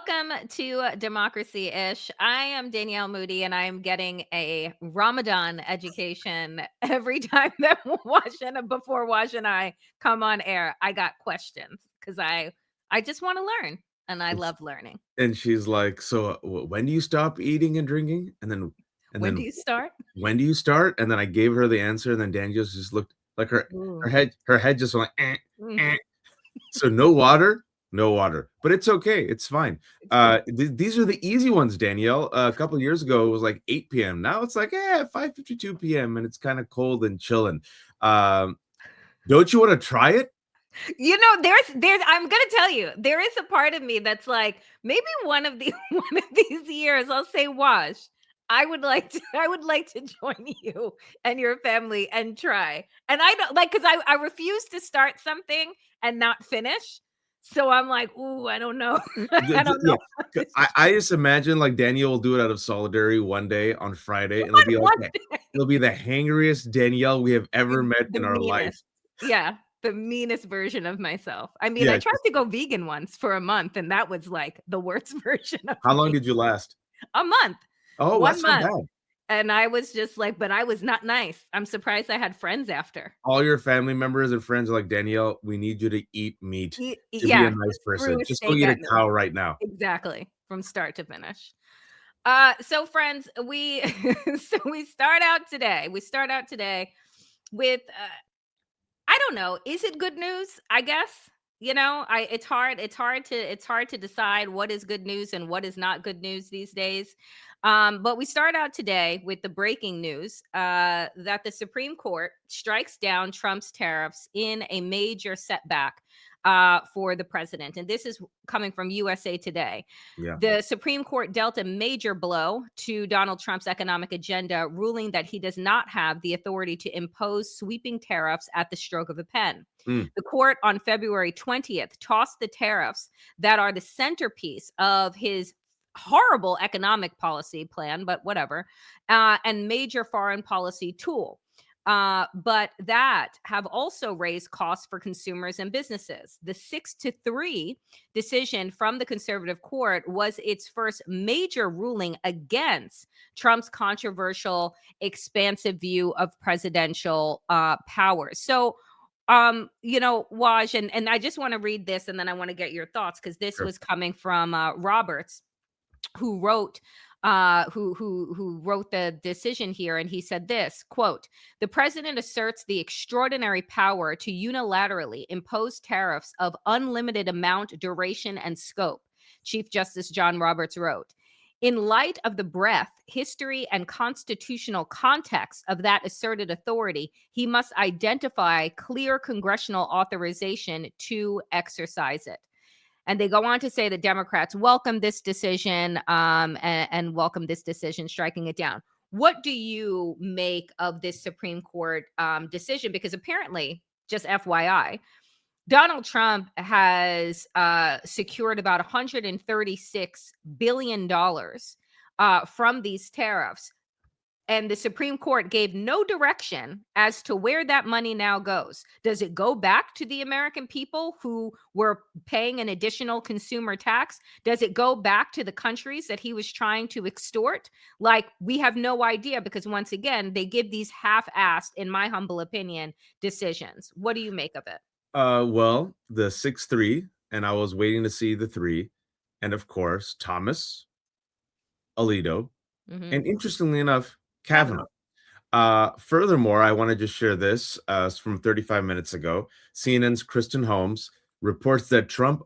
Welcome to Democracy-ish. I am Danielle Moodie, and I am getting a Ramadan education every time that before Wash and I come on air. I got questions because I just want to learn, and I And sh love learning. and she's like, "So, when do you stop eating and drinking?" And When do then, you start? "When do you start?" And then I gave her the answer, and then Danielle just looked like her Ooh. head just went, "Eh, Mm, eh." So, no water? No water, but it's okay, it's fine. it's fine. These are the easy ones, Danielle. A couple of years ago, it was like 8 PM. Now it's like, 5:52 PM, and it's kinda cold and chilling. Um, don't you wanna try it? There's I'm gonna tell you, there is a part of me that's like, maybe one of the one of these years I'll say, Wash, I would like to join you and your family and try. And I don't like because I refuse to start something and not finish. So I'm like, ooh, I don't know. I don't know Yeah, how this I just imagine, like, Danielle will do it out of solidarity one day on Friday, and it'll be like one it'll be the hangriest Danielle we have ever met the in our life. meanest. Yeah, the meanest version of myself. I mean, I Yeah, tried just to go vegan once for a month, and that was like the worst version of how long me. did you last? A month, Oh, 1 that's not month, bad. and I was just like but I was not nice. I'm surprised I had friends after. All your family members and friends are like, "Danielle, we need you to eat meat to be a Yeah, nice just threw person. a Just go steak eat a at me. cow right now." Exactly, from start to finish. So friends, we we start out today with, I don't know, is it good news? I guess. I it's hard to decide what is good news and what is not good news these days. But we start out today with the breaking news that the Supreme Court strikes down Trump's tariffs in a major setback for the president. And this is coming from USA Today. Yeah. The Supreme Court dealt a major blow to Donald Trump's economic agenda, ruling that he does not have the authority to impose sweeping tariffs at the stroke of a pen. Mm. The court on February 20th tossed the tariffs that are the centerpiece of his horrible economic policy plan, but whatever, and major foreign policy tool. But that have also raised costs for consumers and businesses. The 6-3 decision from the conservative court was its first major ruling against Trump's controversial, expansive view of presidential powers. So, Waj, and I just want to read this and then I want to get your thoughts because this Sure. was coming from Roberts, who wrote who wrote the decision here, and he said this quote: the president asserts the extraordinary power to unilaterally impose tariffs of unlimited amount, duration, and scope. Chief Justice John Roberts wrote, in light of the breadth, history, and constitutional context of that asserted authority, he must identify clear congressional authorization to exercise it. And they go on to say that Democrats welcome this decision, and welcome this decision, striking it down. What do you make of this Supreme Court decision? Because apparently, just FYI, Donald Trump has secured about $136 billion from these tariffs, and the Supreme Court gave no direction as to where that money now goes. Does it go back to the American people who were paying an additional consumer tax? Does it go back to the countries that he was trying to extort? Like, we have no idea because, once again, they give these half assed, in my humble opinion, decisions. What do you make of it? Well, the 6-3, and I was waiting to see the 3, and of course, Thomas, Alito, Hmm. and interestingly enough, Kavanaugh. Kavanaugh. Furthermore, I want to just share this from 35 minutes ago. CNN's Kristen Holmes reports that Trump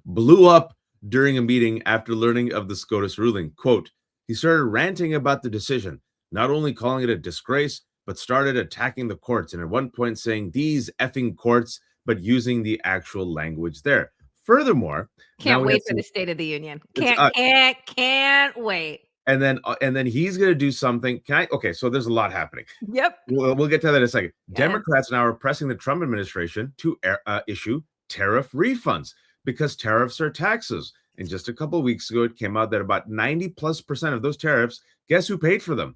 blew up during a meeting after learning of the SCOTUS ruling. Quote, he started ranting about the decision, not only calling it a disgrace, but started attacking the courts, and at one point saying, these effing courts, but using the actual language there. Furthermore, now Can't we have wait for some, the State of the Union. it's, Can't wait. and then he's going to do something. Okay, so there's a lot happening. Yep. We'll get to that in a second. Yes. Democrats now are pressing the Trump administration to issue tariff refunds because tariffs are taxes. And just a couple of weeks ago, it came out that about 90+% of those tariffs, guess who paid for them?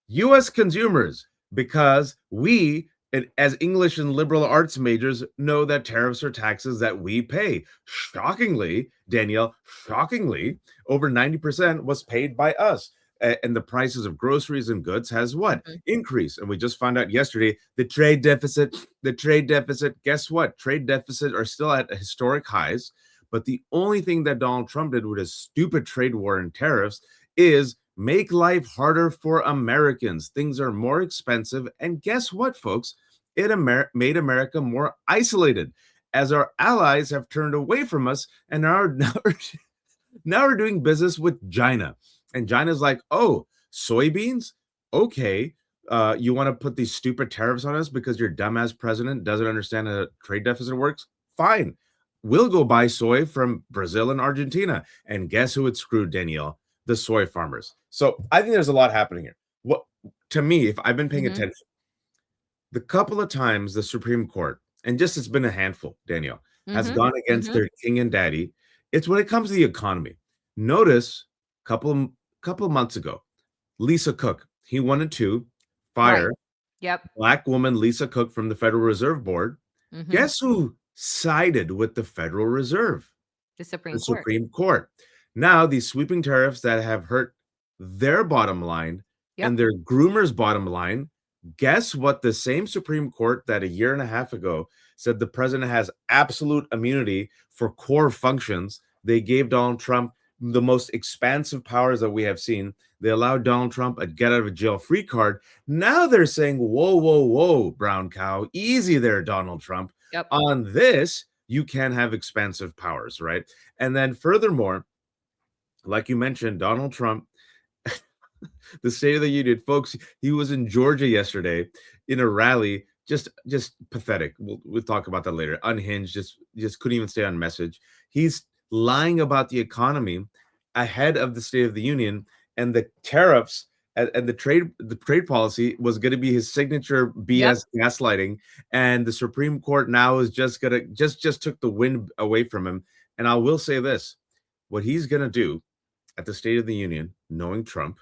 U.S. consumers, because we And as English and liberal arts majors know that tariffs are taxes that we pay. Shockingly, Danielle, shockingly, over 90% was paid by us. And the prices of groceries and goods has what? Mhm. Increased. And we just found out yesterday the trade deficit, guess what? Trade deficit are still at historic highs. But the only thing that Donald Trump did with his stupid trade war and tariffs is make life harder for Americans. Things are more expensive. And guess what, folks? It made America more isolated as our allies have turned away from us and now we're doing business with China. And China's like, oh, soybeans? Okay. You want to put these stupid tariffs on us because your dumbass president doesn't understand how a trade deficit works? Fine. We'll go buy soy from Brazil and Argentina. And guess who it screwed, Danielle? The soy farmers. So I think there's a lot happening here. What to me, if I've been paying Mhm. attention, the couple of times the Supreme Court, and just it's been a handful, Danielle, has Mhm. gone against Mhm. their king and daddy, it's when it comes to the economy. Notice couple of months ago, Lisa Cook, he wanted to Right. fire Yep. Black woman Lisa Cook from the Federal Reserve Board. Mhm. Guess who sided with the Federal Reserve? The The Supreme Court. Supreme Court. Now, these sweeping tariffs that have hurt their bottom line Yep. and their groomers' bottom line, guess what? The same Supreme Court that a year and a half ago said the president has absolute immunity for core functions, they gave Donald Trump the most expansive powers that we have seen. They allowed Donald Trump a get out of jail free card. Now they're saying, whoa, whoa, whoa, brown cow, easy there, Donald Trump. Yep. On this, you can have expansive powers, right? And then furthermore, like you mentioned, Donald Trump, the State of the Union, folks, he was in Georgia yesterday in a rally, just pathetic. We'll talk about that later. Unhinged, just couldn't even stay on message. He's lying about the economy ahead of the State of the Union and the tariffs and the trade policy was going to be his signature Yep. BS gaslighting, and the Supreme Court now is just gonna just took the wind away from him. And I will say this: what he's gonna do at the State of the Union, knowing Trump,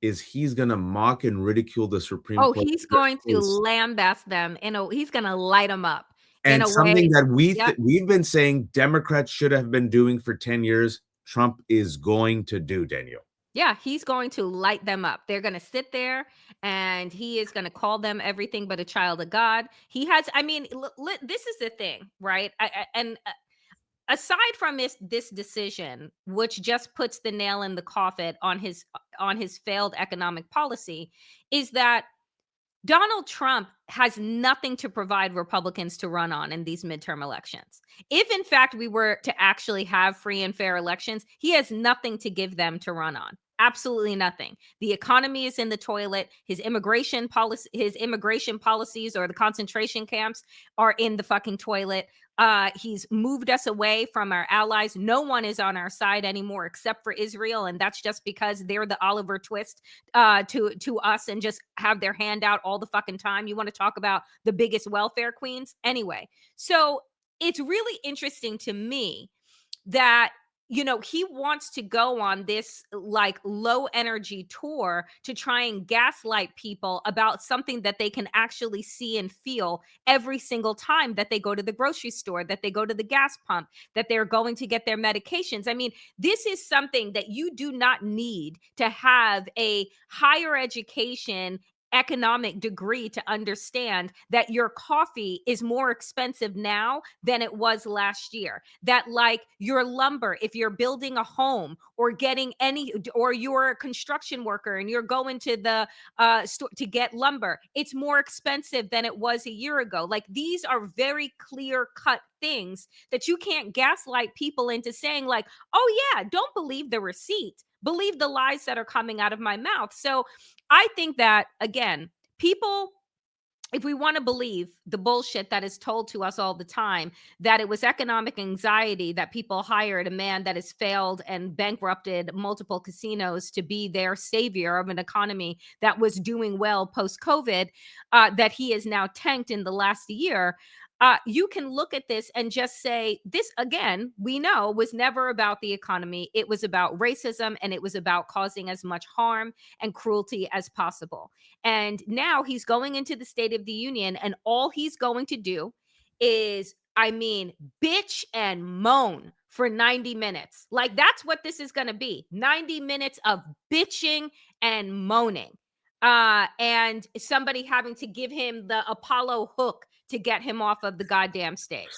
is he's gonna mock and ridicule the Supreme Oh, Court he's going to is lambast them he's gonna light them up in and a something way. that Yep. we've been saying Democrats should have been doing for 10 years, Trump is going to do, Daniel. Yeah, he's going to light them up. They're going to sit there and he is going to call them everything but a child of God. He has, I mean, this is the thing, right? And aside from this decision, which just puts the nail in the coffin on his failed economic policy, is that Donald Trump has nothing to provide Republicans to run on in these midterm elections. If, in fact, we were to actually have free and fair elections, he has nothing to give them to run on. Absolutely nothing. The economy is in the toilet. His immigration policies or the concentration camps are in the fucking toilet. He's moved us away from our allies. No one is on our side anymore except for Israel, and that's just because they're the Oliver Twist to us and just have their hand out all the fucking time. You want to talk about the biggest welfare queens? Anyway, so it's really interesting to me that he wants to go on this like low energy tour to try and gaslight people about something that they can actually see and feel every single time that they go to the grocery store, that they go to the gas pump, that they're going to get their medications. I mean, this is something that you do not need to have a higher education economic degree to understand that your coffee is more expensive now than it was last year. That like your lumber, if you're building a home or getting any, or you're a construction worker and you're going to the store to get lumber, it's more expensive than it was a year ago. Like these are very clear cut things that you can't gaslight people into saying like, oh yeah, don't believe the receipt, believe the lies that are coming out of my mouth. So I think that again, people, if we want to believe the bullshit that is told to us all the time, that it was economic anxiety that people hired a man that has failed and bankrupted multiple casinos to be their savior of an economy that was doing well post COVID, that he is now tanked in the last year. You can look at this and just say, this again, we know was never about the economy. It was about racism, and it was about causing as much harm and cruelty as possible. And now he's going into the State of the Union, and all he's going to do is, I mean, bitch and moan for 90 minutes. Like, that's what this is going to be, 90 minutes of bitching and moaning. And somebody having to give him the Apollo hook to get him off of the goddamn stage.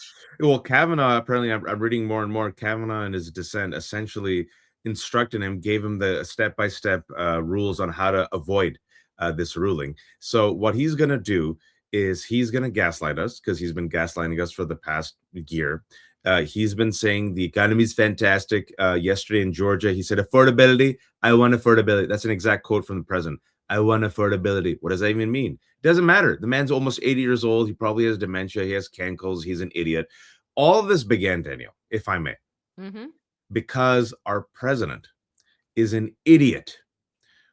Well, Kavanaugh, apparently, I'm reading more and more. Kavanaugh in his dissent essentially instructed him, gave him the step-by-step rules on how to avoid this ruling. So what he's going to do is he's going to gaslight us, because he's been gaslighting us for the past year. He's been saying the economy is fantastic. Yesterday in Georgia, he said, affordability, I want affordability. That's an exact quote from the president. I want affordability. What does that even mean? It doesn't matter. The man's almost 80 years old. He probably has dementia. He has cankles. He's an idiot. All of this began, Danielle, if I may, because our president is an idiot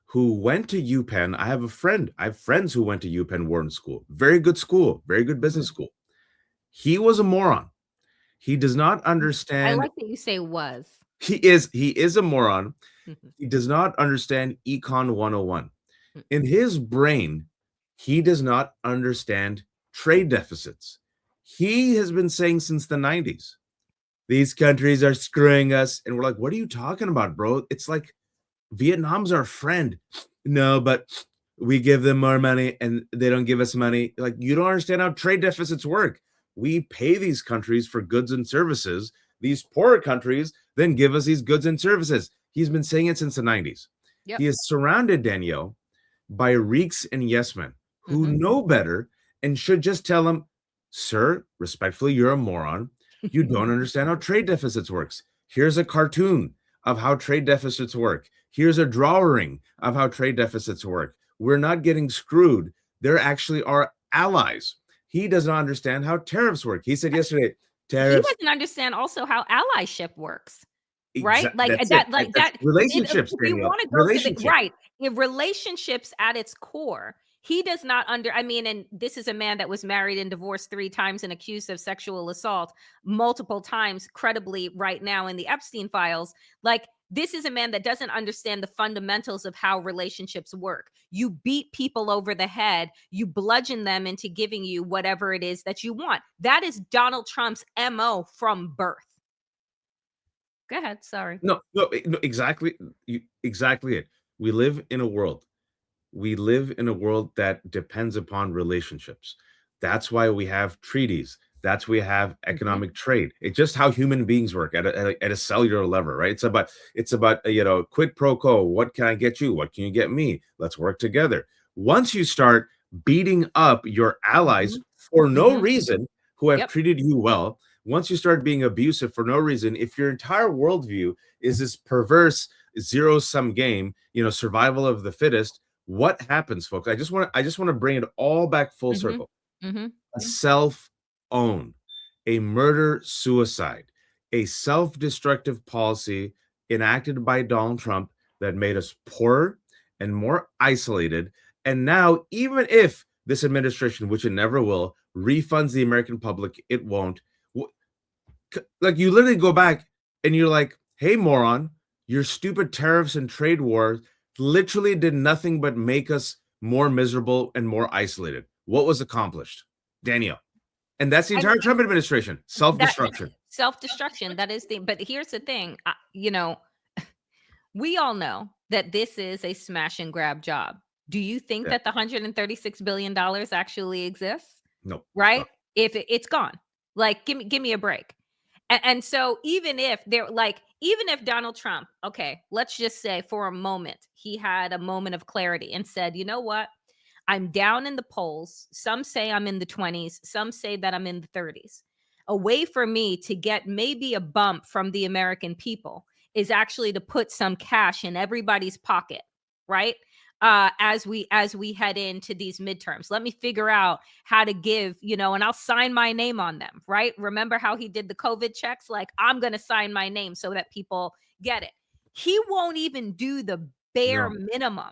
who went to UPenn. I have friends who went to UPenn Wharton School. Very good school, very good business school. He was a moron. He does not understand. I like that you say was. He is a moron. He does not understand Econ 101. In his brain, he does not understand trade deficits. He has been saying since the 90s, these countries are screwing us. And we're like, what are you talking about, bro? It's like, Vietnam's our friend. No, but we give them more money and they don't give us money. Like, you don't understand how trade deficits work. We pay these countries for goods and services. These poorer countries then give us these goods and services. He's been saying it since the 90s. Yep. He is surrounded, Danielle, by reeks and yes men who know better and should just tell him, sir, respectfully, you're a moron. You don't understand how trade deficits works. Here's a cartoon of how trade deficits work. Here's a drawing of how trade deficits work. We're not getting screwed. They're actually our allies. He does not understand how tariffs work. He said yesterday, tariffs. He doesn't understand also how allyship works. Right? Like that relationships. If you want to go to the right, if relationships at its core, he does not I mean, and this is a man that was married and divorced 3 times and accused of sexual assault multiple times, credibly, right now in the Epstein files. Like, this is a man that doesn't understand the fundamentals of how relationships work. You beat people over the head, you bludgeon them into giving you whatever it is that you want. That is Donald Trump's MO from birth. Go ahead. Sorry. No, exactly. Exactly it. We live in a world that depends upon relationships. That's why we have treaties. That's why we have economic trade. It's just how human beings work at a cellular level, right? It's about quid pro quo. What can I get you? What can you get me? Let's work together. Once you start beating up your allies for no reason, who have treated you well, once you start being abusive for no reason, if your entire worldview is this perverse zero-sum game, survival of the fittest, what happens, folks? I just want to bring it all back full circle. A self-own, a murder-suicide, a self-destructive policy enacted by Donald Trump that made us poorer and more isolated. And now, even if this administration, which it never will, refunds the American public, it won't. Like, you literally go back and you're like, hey, moron, your stupid tariffs and trade war literally did nothing but make us more miserable and more isolated. What was accomplished? Danielle. And that's the entire Trump administration. Self-destruction. Self-destruction. That is but here's the thing. We all know that this is a smash and grab job. Do you think that the $136 billion actually exists? No. Right? If it's gone. Like, give me a break. And so even if Donald Trump, okay, let's just say for a moment, he had a moment of clarity and said, you know what? I'm down in the polls. Some say I'm in the 20s. Some say that I'm in the 30s. A way for me to get maybe a bump from the American people is actually to put some cash in everybody's pocket, right? As we head into these midterms, let me figure out how to give, and I'll sign my name on them, right? Remember how he did the COVID checks? Like, I'm going to sign my name so that people get it. He won't even do the bare minimum.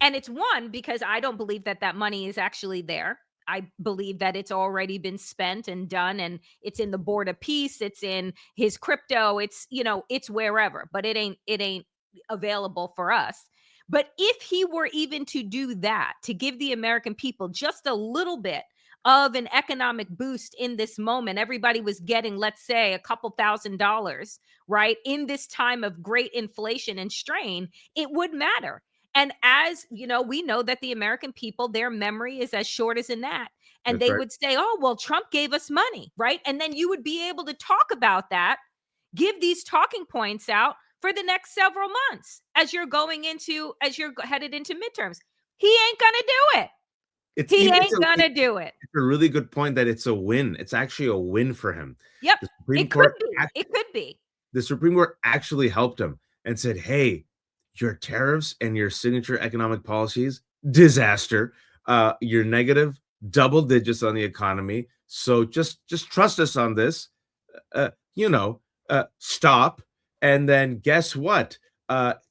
And it's because I don't believe that money is actually there. I believe that it's already been spent and done, and it's in the board of peace, it's in his crypto, it's, it's wherever, but it ain't available for us. But if he were even to do that, to give the American people just a little bit of an economic boost in this moment, everybody was getting, let's say, a couple $1,000s, right? In this time of great inflation and strain, it would matter. And as you know, we know that the American people, their memory is as short as a gnat. And That's they right. would say, oh, well, Trump gave us money, right? And then you would be able to talk about that, give these talking points out for the next several months as you're headed into midterms. He ain't going to do it. It's He even ain't going to do it. it's a really good point that it's a win. It's actually a win for him. Yep. The Supreme It could Court be. It could be. the Supreme Court actually helped him and said, "Hey, your tariffs and your signature economic policies, disaster. You're negative double digits on the economy. So just trust us on this. Uh, you know, stop. And then guess what?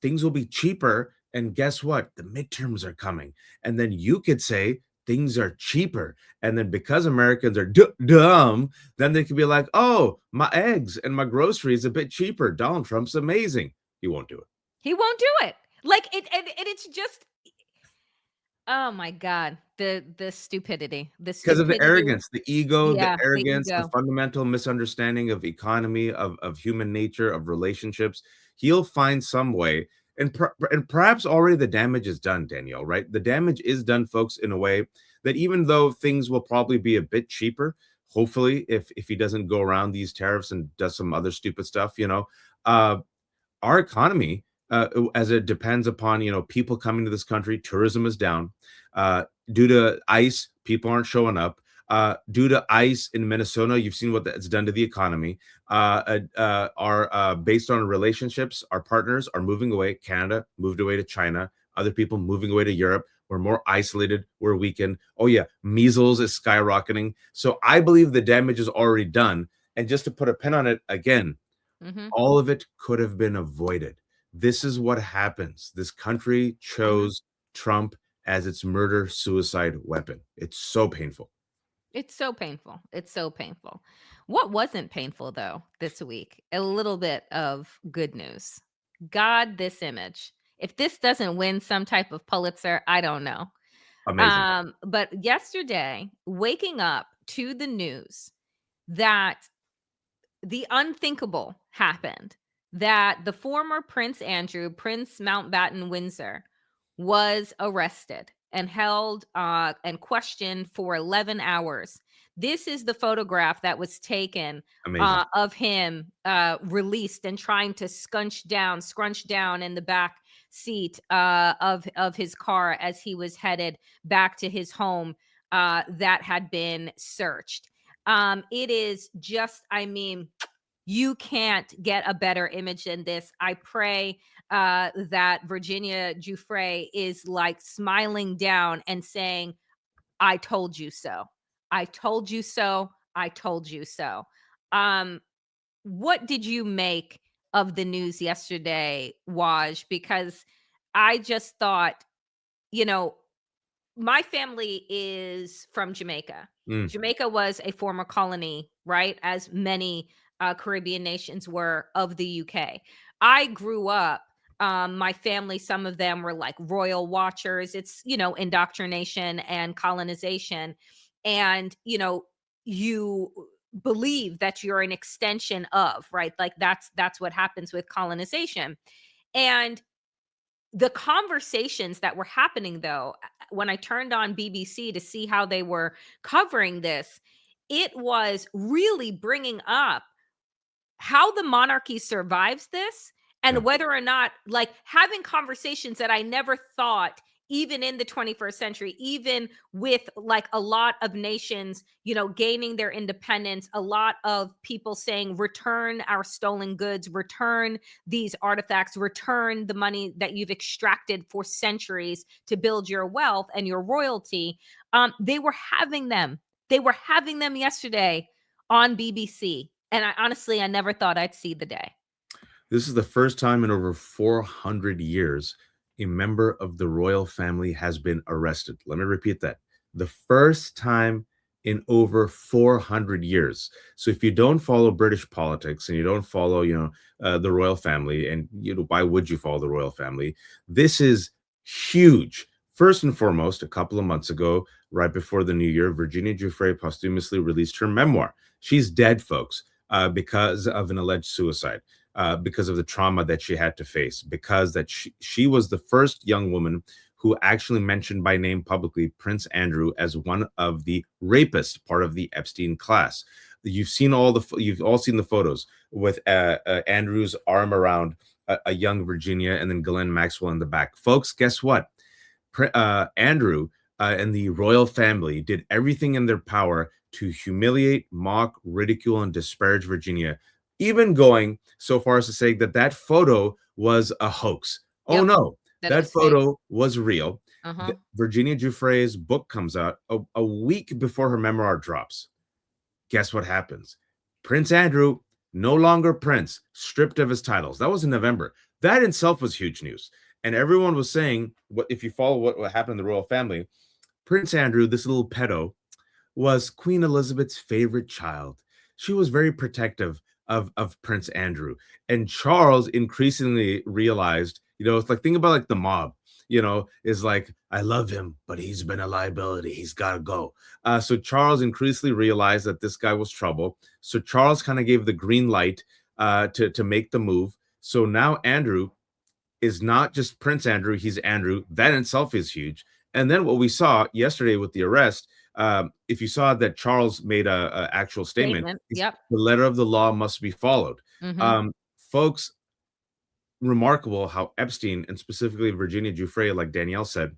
Things will be cheaper. And guess what? The midterms are coming. And then you could say things are cheaper. And then because Americans are dumb, then they could be like, oh, my eggs and my groceries a bit cheaper. Donald Trump's amazing. He won't do it. He won't do it. Like it, and it's just, oh my God, the stupidity, the Because of the stupidity. arrogance, the ego, the Yeah, the arrogance, the ego. fundamental misunderstanding of economy, of human nature, of relationships. He'll find some way, and perhaps already the damage is done, Danielle, right? The damage is done, folks, in a way that even though things will probably be a bit cheaper, hopefully, if he doesn't go around these tariffs and does some other stupid stuff, uh, our economy, as it depends upon people coming to this country, tourism is down. Due to ICE, people aren't showing up. Due to ICE in Minnesota, you've seen what that's done to the economy. Our Based on relationships, our partners are moving away. Canada moved away to China. Other people moving away to Europe. We're more isolated. We're weakened. Oh yeah, measles is skyrocketing. So I believe the damage is already done. And just to put a pin on it again, Hmm. all of it could have been avoided. This is what happens. This country Hmm. chose Trump as its murder suicide weapon. It's so painful. It's so painful. It's so painful. What wasn't painful though this week? A little bit of good news. God, this image. If this doesn't win some type of Pulitzer, I don't know. Amazing. But yesterday, waking up to the news that the unthinkable happened, that the former Prince Andrew, Prince Mountbatten Windsor, was arrested and held and questioned for 11 hours. This is the photograph that was taken Amazing. of him released and trying to scrunch down in the back seat of his car as he was headed back to his home that had been searched. It is just, I mean, you can't get a better image than this. I pray that Virginia Giuffre is like smiling down and saying, I told you so. I told you so. I told you so. Um, what did you make of the news yesterday, Waj? Because I just thought, you know, my family is from Jamaica. Mm, Jamaica was a former colony, right? As many Caribbean nations were of the UK. I grew up, my family, some of them were like royal watchers. It's, indoctrination and colonization. And, you believe that you're an extension of, right? Like that's what happens with colonization. And the conversations that were happening though, when I turned on BBC to see how they were covering this, it was really bringing up how the monarchy survives this, yeah. and whether or not, like, having conversations that I never thought, even in the 21st century, even with like a lot of nations, gaining their independence, a lot of people saying return our stolen goods, return these artifacts, return the money that you've extracted for centuries to build your wealth and your royalty. They were having them yesterday on BBC. And I never thought I'd see the day. This is the first time in over 400 years a member of the royal family has been arrested. Let me repeat that. the first time in over 400 years. So if you don't follow British politics and you don't follow, the royal family, and why would you follow the royal family? This is huge. First and foremost, a couple of months ago, right before the new year, Virginia Giuffre posthumously released her memoir. She's dead, folks, because of an alleged suicide, because of the trauma that she had to face, because that she was the first young woman who actually mentioned by name publicly Prince Andrew as one of the rapists, part of the Epstein class. You've all seen the photos with Andrew's arm around a young Virginia, and then Ghislaine Maxwell in the back. Folks, guess what? Andrew and the royal family did everything in their power to humiliate, mock, ridicule, and disparage Virginia, even going so far as to say that photo was a hoax. Oh Yep. no, That it that was fake. photo was real. Uh-huh. Virginia Giuffre's book comes out a week before her memoir drops. Guess what happens? Prince Andrew, no longer prince, stripped of his titles. That was in November. That in itself was huge news. And everyone was saying, if you follow what happened in the royal family, Prince Andrew, this little pedo, was Queen Elizabeth's favorite child. She was very protective of Prince Andrew. And Charles increasingly realized, it's like, think about like the mob, is like, I love him, but he's been a liability. He's got to go. So Charles increasingly realized that this guy was trouble. So Charles kind of gave the green light to make the move. So now Andrew is not just Prince Andrew, he's Andrew. That in itself is huge. And then what we saw yesterday with the arrest, if you saw that Charles made a actual statement, Yep. the letter of the law must be followed. Mm-hmm. Folks, remarkable how Epstein, and specifically Virginia Giuffre, like Danielle said,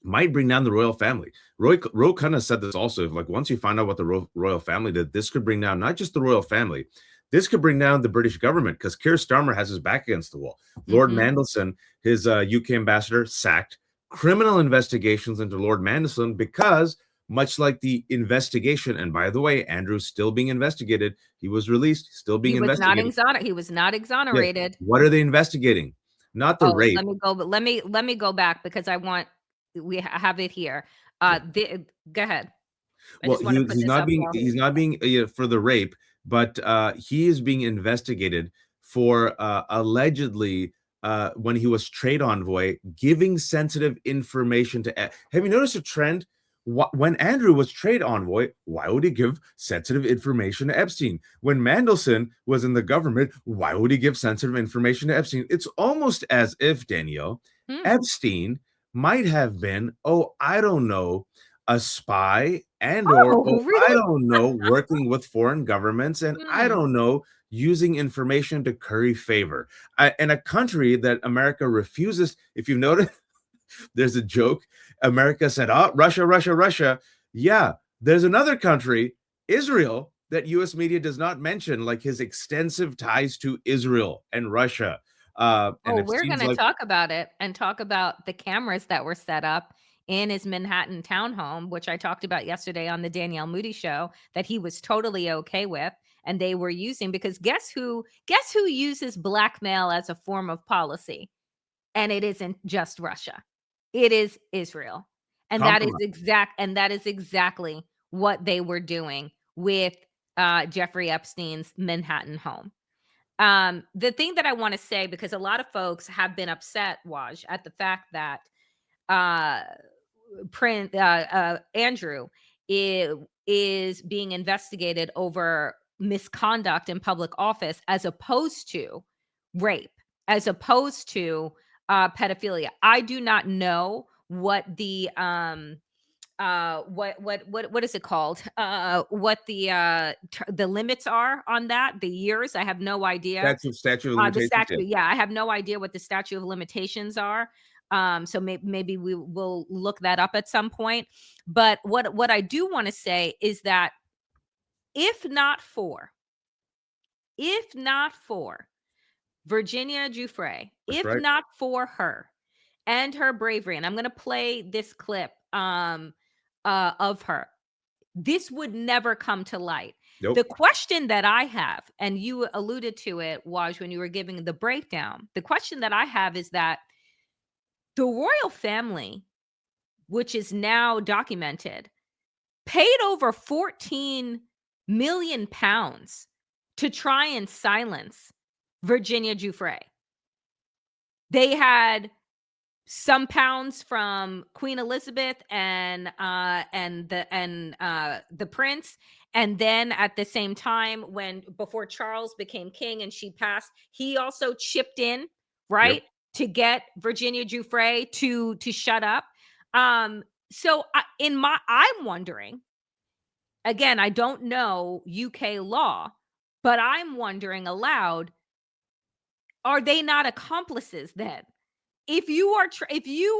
might bring down the royal family. Roe kind of said this also, like once you find out what the royal family did, this could bring down not just the royal family, this could bring down the British government, because Keir Starmer has his back against the wall. Lord Mandelson, his UK ambassador, sacked. Criminal investigations into Lord Mandelson, because much like the investigation, and by the way, Andrew's still being investigated. He was released, still being investigated. He was not Yeah. exonerated. What are they investigating? Not the Oh, rape. let me go, but let me go back because have it here. Go ahead. I Well, just want to put he's this not up being while he's not being for the rape, but he is being investigated for allegedly when he was trade envoy giving sensitive information to. Have you noticed a trend? When Andrew was trade envoy, why would he give sensitive information to Epstein? When Mandelson was in the government, why would he give sensitive information to Epstein? It's almost as if, Danielle, Epstein might have been, oh, I don't know, a spy, or Oh, I really? don't know, working with foreign governments, and I Hmm. don't know, using information to curry favor. In a country that America refuses. If you've noticed, there's a joke. America said, "Oh, Russia, Russia, Russia." Yeah, there's another country, Israel, that U.S. media does not mention, like his extensive ties to Israel and Russia. And Oh, it we're seems gonna like talk about it and talk about the cameras that were set up in his Manhattan townhome, which I talked about yesterday on the Danielle Moodie show, that he was totally okay with, and they were using, because guess who uses blackmail as a form of policy? And it isn't just Russia. It is Israel. compromise. And that is exactly what they were doing with Jeffrey Epstein's Manhattan home. The thing that I want to say, because a lot of folks have been upset, Waj, at the fact that uh, Andrew is being investigated over misconduct in public office, as opposed to rape, as opposed to pedophilia. I do not know what the what is it called, what the limits are on that, the years. I have no idea. Statute of The limitations. Yeah. statute, yeah, I have no idea what the statute of limitations are. So maybe we will look that up at some point. But what I do want to say is that if not for, if not for Virginia Giuffre, That's if right. not for her and her bravery, and I'm going to play this clip of her, this would never come to light. The Nope. question that I have, and you alluded to it, Waj, when you were giving the breakdown, the question that I have is that the royal family which is now documented, paid over 14 million pounds to try and silence Virginia Giuffre. They had some pounds from Queen Elizabeth and the prince, and then at the same time, before Charles became king and she passed, he also chipped in, Yep. right, to get Virginia Giuffre to shut up. So I'm wondering again. I don't know UK law, but I'm wondering aloud: are they not accomplices then? If you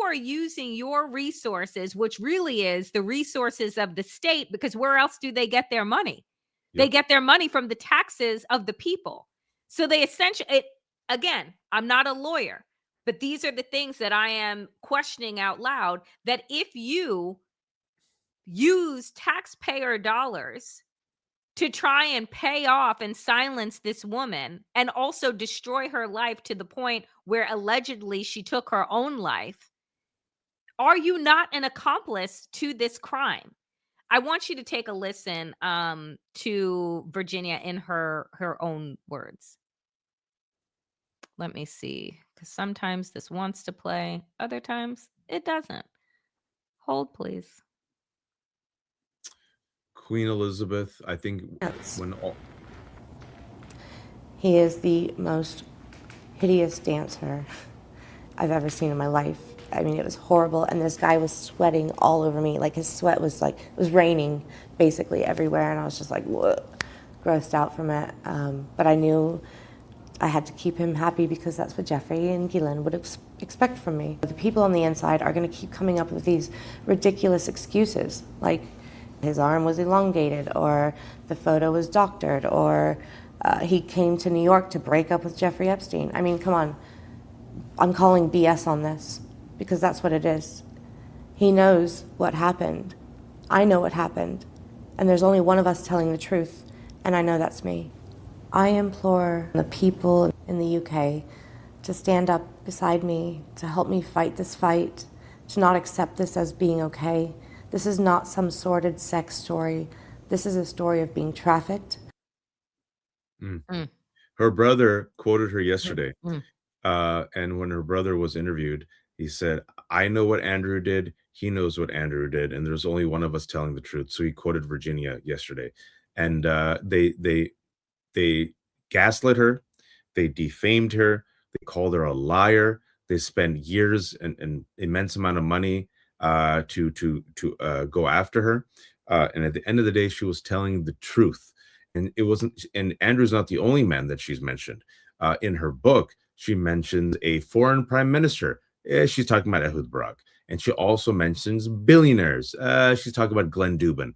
are using your resources, which really is the resources of the state, because where else do they get their money? They Yep. get their money from the taxes of the people. So they essentially it again, I'm not a lawyer, but these are the things that I am questioning out loud, that if you use taxpayer dollars to try and pay off and silence this woman and also destroy her life to the point where allegedly she took her own life, are you not an accomplice to this crime? I want you to take a listen to Virginia in her own words. Let me see, because sometimes this wants to play, other times it doesn't. Hold, please. Queen Elizabeth, I think Dance. when all He is the most hideous dancer I've ever seen in my life. I mean, it was horrible, and this guy was sweating all over me. Like, his sweat was like, it was raining basically everywhere, and I was just like, whoa, grossed out from it. But I knew I had to keep him happy because that's what Jeffrey and Ghislaine would expect from me. The people on the inside are going to keep coming up with these ridiculous excuses, like his arm was elongated, or the photo was doctored, or he came to New York to break up with Jeffrey Epstein. I mean, come on. I'm calling BS on this because that's what it is. He knows what happened. I know what happened. And there's only one of us telling the truth, and I know that's me. I implore the people in the UK to stand up beside me, to help me fight this fight, to not accept this as being okay. This is not some sordid sex story. This is a story of being trafficked. Mm, her brother quoted her mm, yesterday, mm. and when her brother was interviewed, he said, "I know what Andrew did. He knows what Andrew did, and there's only one of us telling the truth." So he quoted Virginia yesterday, and they gaslit her, they defamed her, they called her a liar. They spent years and immense amount of money to go after her, and at the end of the day, she was telling the truth. And it wasn't. And Andrew's not the only man that she's mentioned. In her book, she mentions a foreign prime minister. She's talking about Ehud Barak, and she also mentions billionaires. She's talking about Glenn Dubin.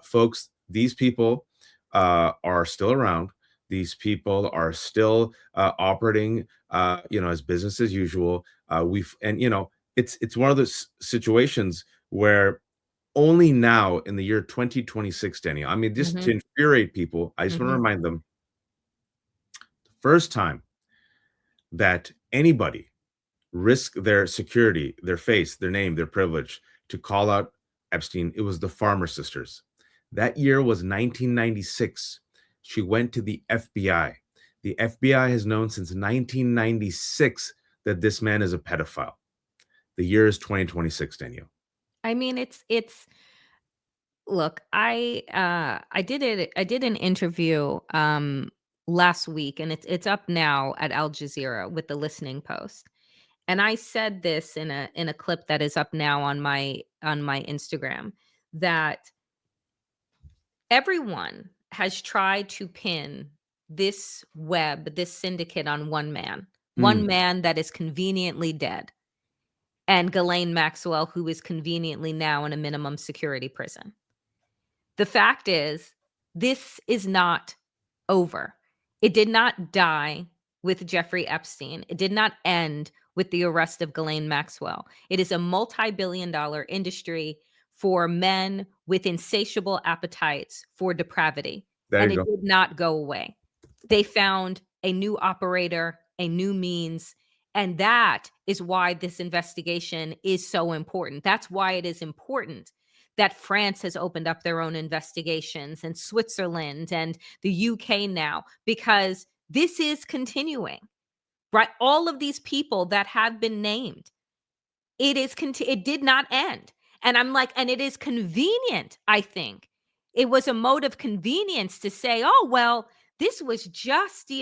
Folks, these people are still around. These people are still operating, as business as usual. It's one of those situations where only now in the year 2026, Daniel. I mean, just to Mhm, infuriate people, I just want to mhm. remind them: the first time that anybody risk their security, their face, their name, their privilege to call out Epstein, it was the Farmer sisters. That year was 1996. She went to the FBI. The FBI has known since 1996 that this man is a pedophile. The year is 2026, Daniel. I mean, it's look, I did an interview last week, and it's up now at Al Jazeera with the listening post. And I said this in a clip that is up now on my Instagram, that everyone has tried to pin this syndicate on Mm, one man that is conveniently dead, and Ghislaine Maxwell, who is conveniently now in a minimum security prison. The fact is, this is not over. It did not die with Jeffrey Epstein. It did not end with the arrest of Ghislaine Maxwell. It is a multi-billion-dollar industry for men with insatiable appetites for depravity, there and you it go. did not go away. They found a new operator, a new means, And that is why this investigation is so important. That's why it is important that France has opened up their own investigations, and Switzerland and the UK now, because this is continuing, right? All of these people that have been named, it did not end. And I'm like, and it is convenient, I think. It was a mode of convenience to say, oh, well, this was just,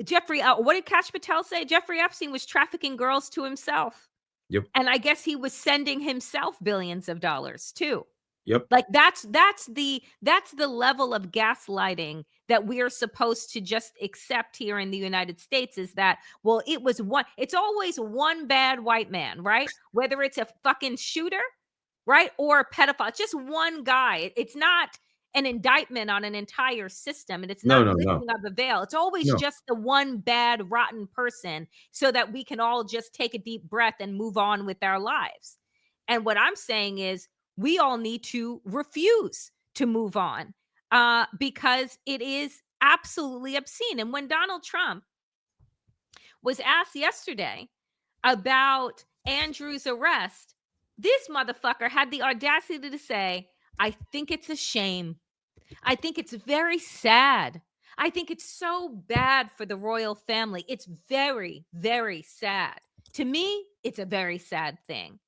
Jeffrey, what did Kash Patel say? Jeffrey Epstein was trafficking girls to himself. Yep. And I guess he was sending himself billions of dollars too. Yep. Like that's the level of gaslighting that we're supposed to just accept here in the United States, is that, well, it's always one bad white man, right? Whether it's a fucking shooter, right? Or a pedophile. It's just one guy. It's not an indictment on an entire system, and it's not lifting of the veil. It's always just the one bad, rotten person, so that we can all just take a deep breath and move on with our lives. And what I'm saying is, we all need to refuse to move on, because it is absolutely obscene. And when Donald Trump was asked yesterday about Andrew's arrest, this motherfucker had the audacity to say, I think it's a shame. I think it's very sad. I think it's so bad for the royal family. It's very, very sad. To me, it's a very sad thing.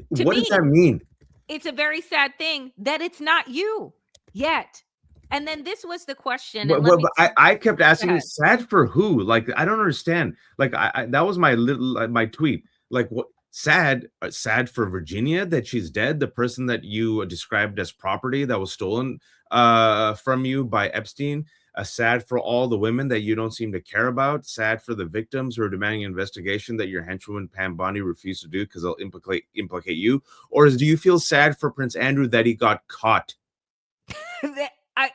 What does that mean? It's a very sad thing that it's not you yet. And then this was the question. But I kept asking, sad for who? Like, I don't understand. Like, I that was my tweet. Like, what? Sad for Virginia that she's dead, the person that you described as property that was stolen from you by Epstein. Sad for all the women that you don't seem to care about. Sad for the victims who are demanding an investigation that your henchwoman Pam Bondi refused to do because they'll implicate you. Or do you feel sad for Prince Andrew that he got caught?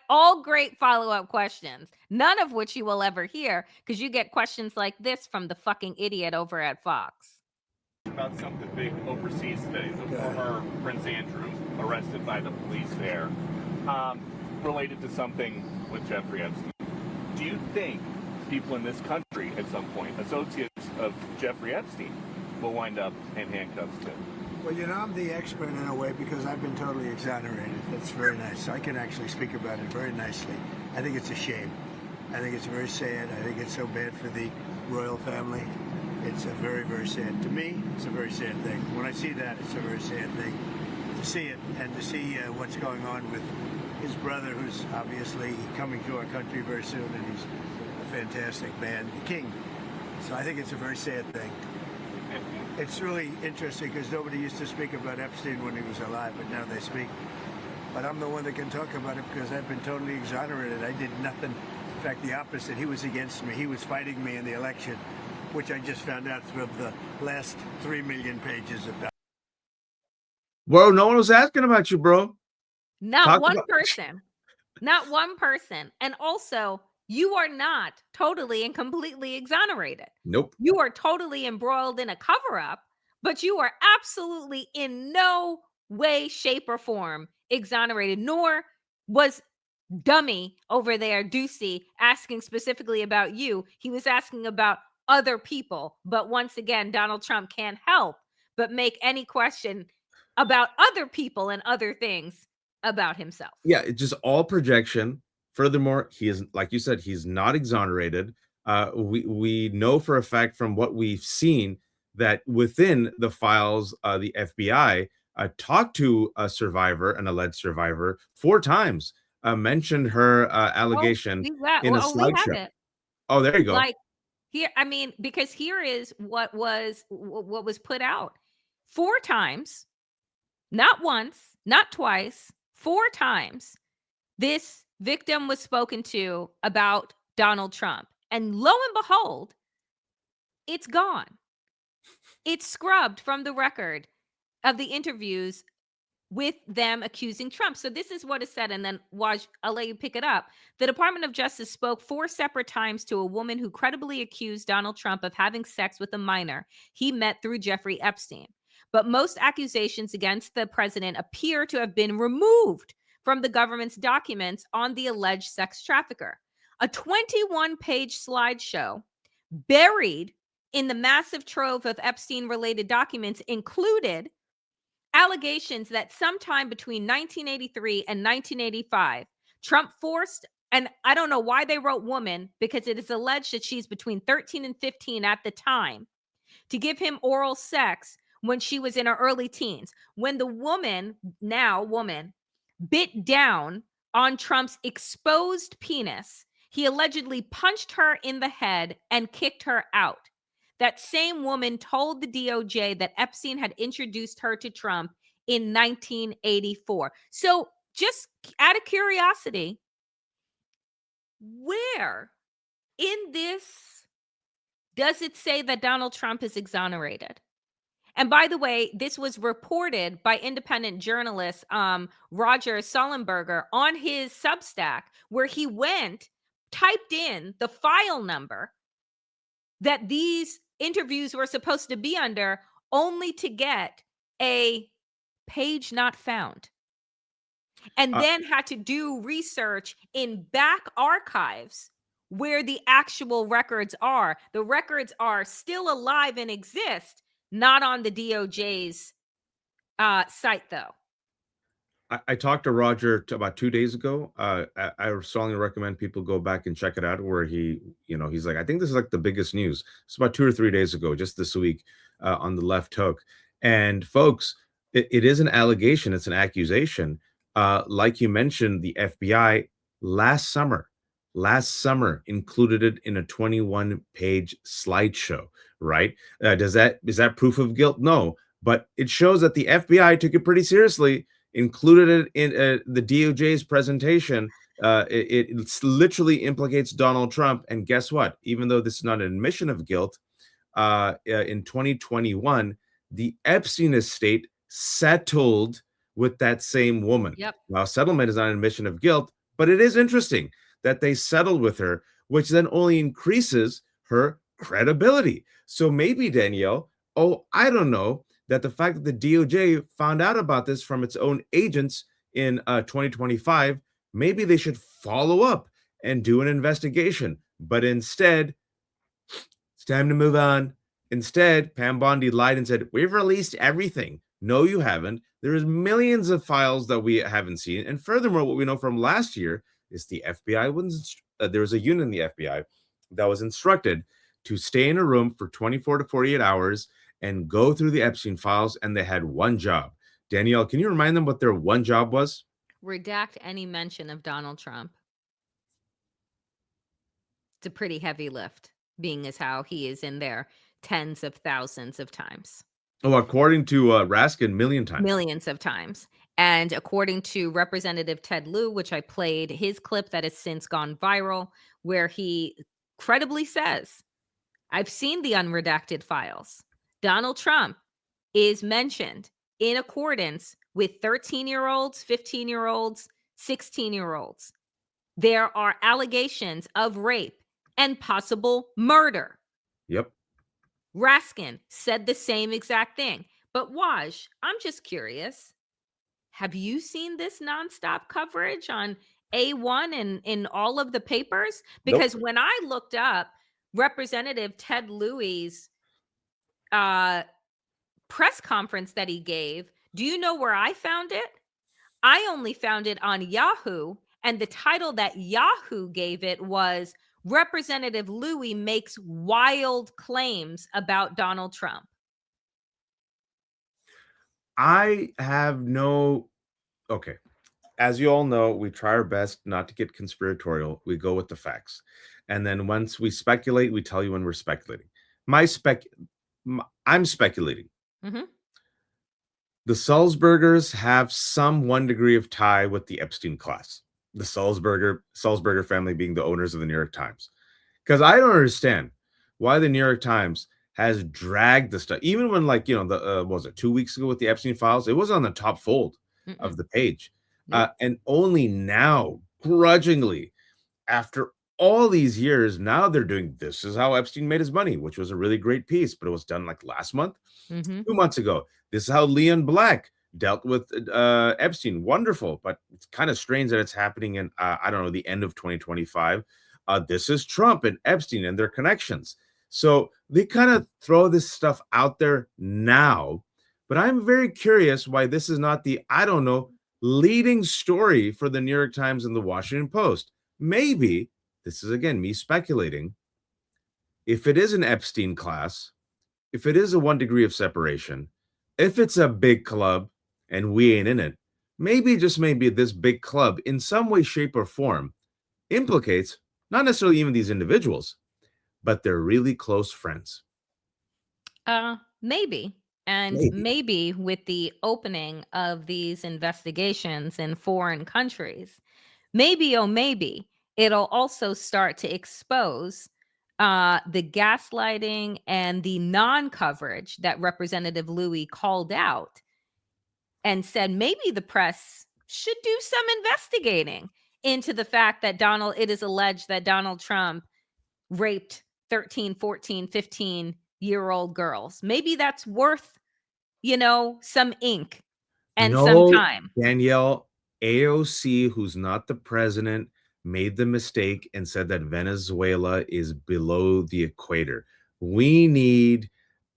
All great follow-up questions, none of which you will ever hear, because you get questions like this from the fucking idiot over at Fox. About something big overseas today. The former Prince Andrew arrested by the police there, related to something with Jeffrey Epstein. Do you think people in this country at some point, associates of Jeffrey Epstein, will wind up in handcuffs too? Well, I'm the expert in a way because I've been totally exonerated. That's very nice. So I can actually speak about it very nicely. I think it's a shame. I think it's very sad. I think it's so bad for the royal family. It's a very, very sad. To me, it's a very sad thing. When I see that, it's a very sad thing to see it, and to see what's going on with his brother, who's obviously coming to our country very soon, and he's a fantastic man, the king. So I think it's a very sad thing. It's really interesting because nobody used to speak about Epstein when he was alive, but now they speak. But I'm the one that can talk about it because I've been totally exonerated. I did nothing. In fact, the opposite. He was against me. He was fighting me in the election, which I just found out through the last 3 million pages about. Bro, no one was asking about you, bro. Not one person. Not one person. And also, you are not totally and completely exonerated. Nope. You are totally embroiled in a cover-up, but you are absolutely in no way, shape, or form exonerated, nor was dummy over there, Ducey, asking specifically about you. He was asking about other people. But once again, Donald Trump can't help but make any question about other people and other things about himself. Yeah, it's just all projection. Furthermore, he is, like you said, he's not exonerated. We know for a fact from what we've seen that within the files, the FBI talked to a survivor, an alleged survivor, 4 times, mentioned her allegation in a slideshow. Oh, there you go. Like here, I mean, because here is what was put out 4 times, not once, not twice, 4 times. This victim was spoken to about Donald Trump. And lo and behold, it's gone. It's scrubbed from the record of the interviews with them accusing Trump. So this is what is said. And then I'll let you pick it up. The Department of Justice spoke 4 separate times to a woman who credibly accused Donald Trump of having sex with a minor he met through Jeffrey Epstein. But most accusations against the president appear to have been removed from the government's documents on the alleged sex trafficker. A 21-page slideshow buried in the massive trove of Epstein-related documents included allegations that sometime between 1983 and 1985, Trump forced, and I don't know why they wrote woman, because it is alleged that she's between 13 and 15 at the time, to give him oral sex when she was in her early teens. When the woman, now woman, bit down on Trump's exposed penis, he allegedly punched her in the head and kicked her out. That same woman told the DOJ that Epstein had introduced her to Trump in 1984. So, just out of curiosity, where in this does it say that Donald Trump is exonerated? And by the way, this was reported by independent journalist Roger Sullenberger on his Substack, where he typed in the file number that these interviews were supposed to be under, only to get a page not found. And then had to do research in back archives where the actual records are. The records are still alive and exist, not on the DOJ's site, though. I talked to Roger about 2 days ago. I strongly recommend people go back and check it out. Where he's like, I think this is like the biggest news. It's about 2 or 3 days ago, just this week, on the Left Hook. And folks, it is an allegation. It's an accusation. Like you mentioned, the FBI last summer included it in a 21-page slideshow. Right? Is that proof of guilt? No, but it shows that the FBI took it pretty seriously. Included it in the DOJ's presentation. It literally implicates Donald Trump. And guess what? Even though this is not an admission of guilt, in 2021, the Epstein estate settled with that same woman. Yep. Now, settlement is not an admission of guilt, but it is interesting that they settled with her, which then only increases her credibility. So maybe, Danielle, I don't know, that the fact that the DOJ found out about this from its own agents in 2025, maybe they should follow up and do an investigation. But instead, it's time to move on. Instead, Pam Bondi lied and said, we've released everything. No, you haven't. There's millions of files that we haven't seen. And furthermore, what we know from last year is the FBI there was a unit in the FBI that was instructed to stay in a room for 24 to 48 hours and go through the Epstein files, and they had one job. Danielle, can you remind them what their one job was? Redact any mention of Donald Trump. It's a pretty heavy lift, being as how he is in there tens of thousands of times. Oh, according to Raskin, millions of times. And according to Representative Ted Lieu, which I played his clip that has since gone viral, where he credibly says, I've seen the unredacted files. Donald Trump is mentioned in accordance with 13-year-olds, 15-year-olds, 16-year-olds. There are allegations of rape and possible murder. Yep. Raskin said the same exact thing. But Waj, I'm just curious. Have you seen this nonstop coverage on A1 and in all of the papers? Because Nope. when I looked up Representative Ted Lieu's press conference that he gave, do you know where I found it? I only found it on Yahoo, and the title that Yahoo gave it was Representative Louie makes wild claims about Donald Trump. I have no... Okay. As you all know, we try our best not to get conspiratorial. We go with the facts. And then once we speculate, we tell you when we're speculating. I'm speculating. Mm-hmm. The Sulzbergers have some one degree of tie with the Epstein class. The Sulzberger family being the owners of the New York Times. Because I don't understand why the New York Times has dragged the stuff. Even when, like, what was it, 2 weeks ago with the Epstein files, it was on the top fold of the page. Nope. And only now, grudgingly, after all these years, now they're doing, this is how Epstein made his money, which was a really great piece, but it was done like last month, 2 months ago. This is how Leon Black dealt with Epstein. Wonderful, but it's kind of strange that it's happening in, I don't know, the end of 2025. This is Trump and Epstein and their connections. So they kind of throw this stuff out there now, but I'm very curious why this is not the, I don't know, leading story for the New York Times and the Washington Post. Maybe, this is again me speculating, if it is an Epstein class, if it is a 1 degree of separation, if it's a big club and we ain't in it, maybe, just maybe, this big club in some way, shape, or form implicates not necessarily even these individuals, but they're really close friends. Maybe. And maybe with the opening of these investigations in foreign countries, maybe, oh, maybe it'll also start to expose the gaslighting and the non-coverage that Representative Louie called out and said maybe the press should do some investigating into the fact that it is alleged that Donald Trump raped 13, 14, 15-year-old girls. Maybe that's worth, some ink and some No, time. Danielle, AOC, who's not the president, made the mistake and said that Venezuela is below the equator. We need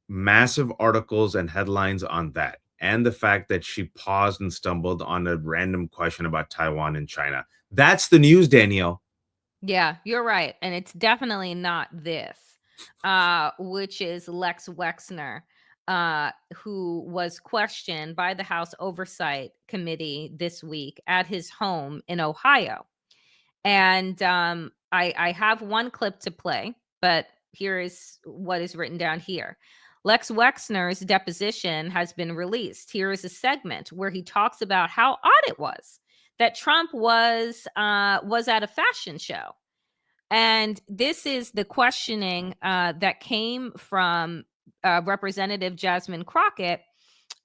massive articles and headlines on that, and the fact that she paused and stumbled on a random question about Taiwan and China. That's the news, Danielle. Yeah, you're right. And it's definitely not this, which is Lex Wexner, who was questioned by the House Oversight Committee this week at his home in Ohio. And I have one clip to play, but here is what is written down here. Lex Wexner's deposition has been released. Here is a segment where he talks about how odd it was that Trump was at a fashion show. And this is the questioning that came from Representative Jasmine Crockett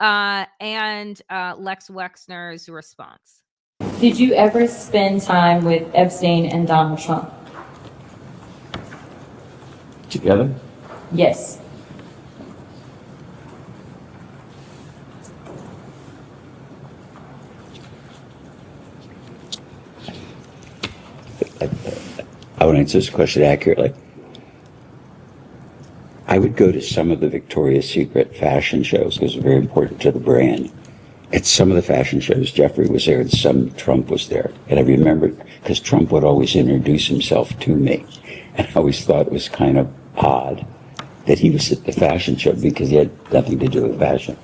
and Lex Wexner's response. Did you ever spend time with Epstein and Donald Trump? Together? Yes. I want to answer this question accurately. I would go to some of the Victoria's Secret fashion shows because it's very important to the brand. At some of the fashion shows, Jeffrey was there and some Trump was there. And I remember because Trump would always introduce himself to me. And I always thought it was kind of odd that he was at the fashion show because he had nothing to do with fashion.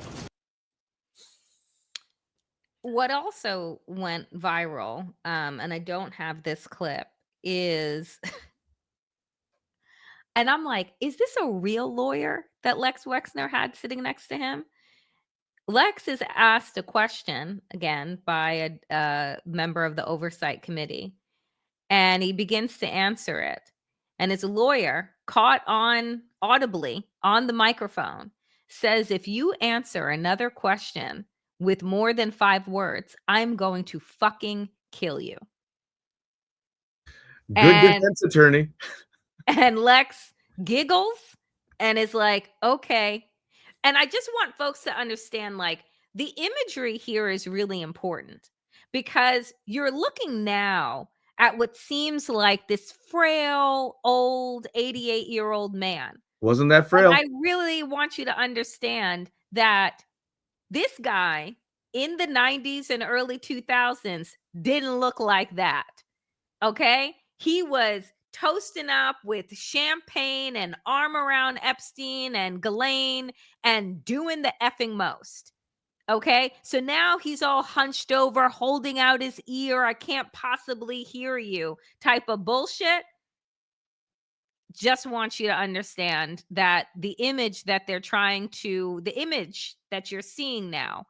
What also went viral, and I don't have this clip, is, and I'm like, is this a real lawyer that Lex Wexner had sitting next to him? Lex is asked a question again by a member of the oversight committee, and he begins to answer it. And his lawyer, caught on audibly on the microphone, says, if you answer another question with more than 5 words, I'm going to fucking kill you. Good defense attorney. And Lex giggles and is like, okay. And I just want folks to understand, like, the imagery here is really important because you're looking now at what seems like this frail, old 88-year-old man. Wasn't that But frail? I really want you to understand that this guy in the 90s and early 2000s didn't look like that. Okay? He was toasting up with champagne and arm around Epstein and Ghislaine and doing the effing most. Okay? So now he's all hunched over, holding out his ear. I can't possibly hear you type of bullshit. Just want you to understand that the image that the image that you're seeing now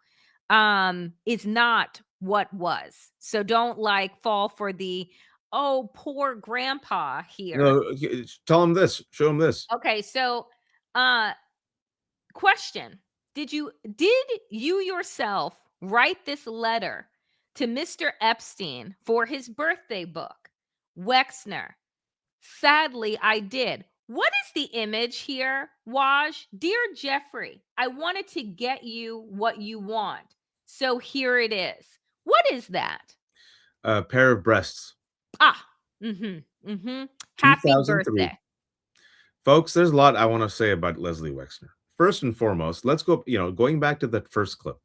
is not what was. So don't fall for the, oh, poor grandpa here. No, tell him this. Show him this. Okay, so question. Did you yourself write this letter to Mr. Epstein for his birthday book? Wexner. Sadly, I did. What is the image here, Waj? Dear Jeffrey, I wanted to get you what you want. So here it is. What is that? A pair of breasts. Happy 2003. birthday. Folks, there's a lot I want to say about Leslie Wexner. First and foremost, let's go, going back to that first clip.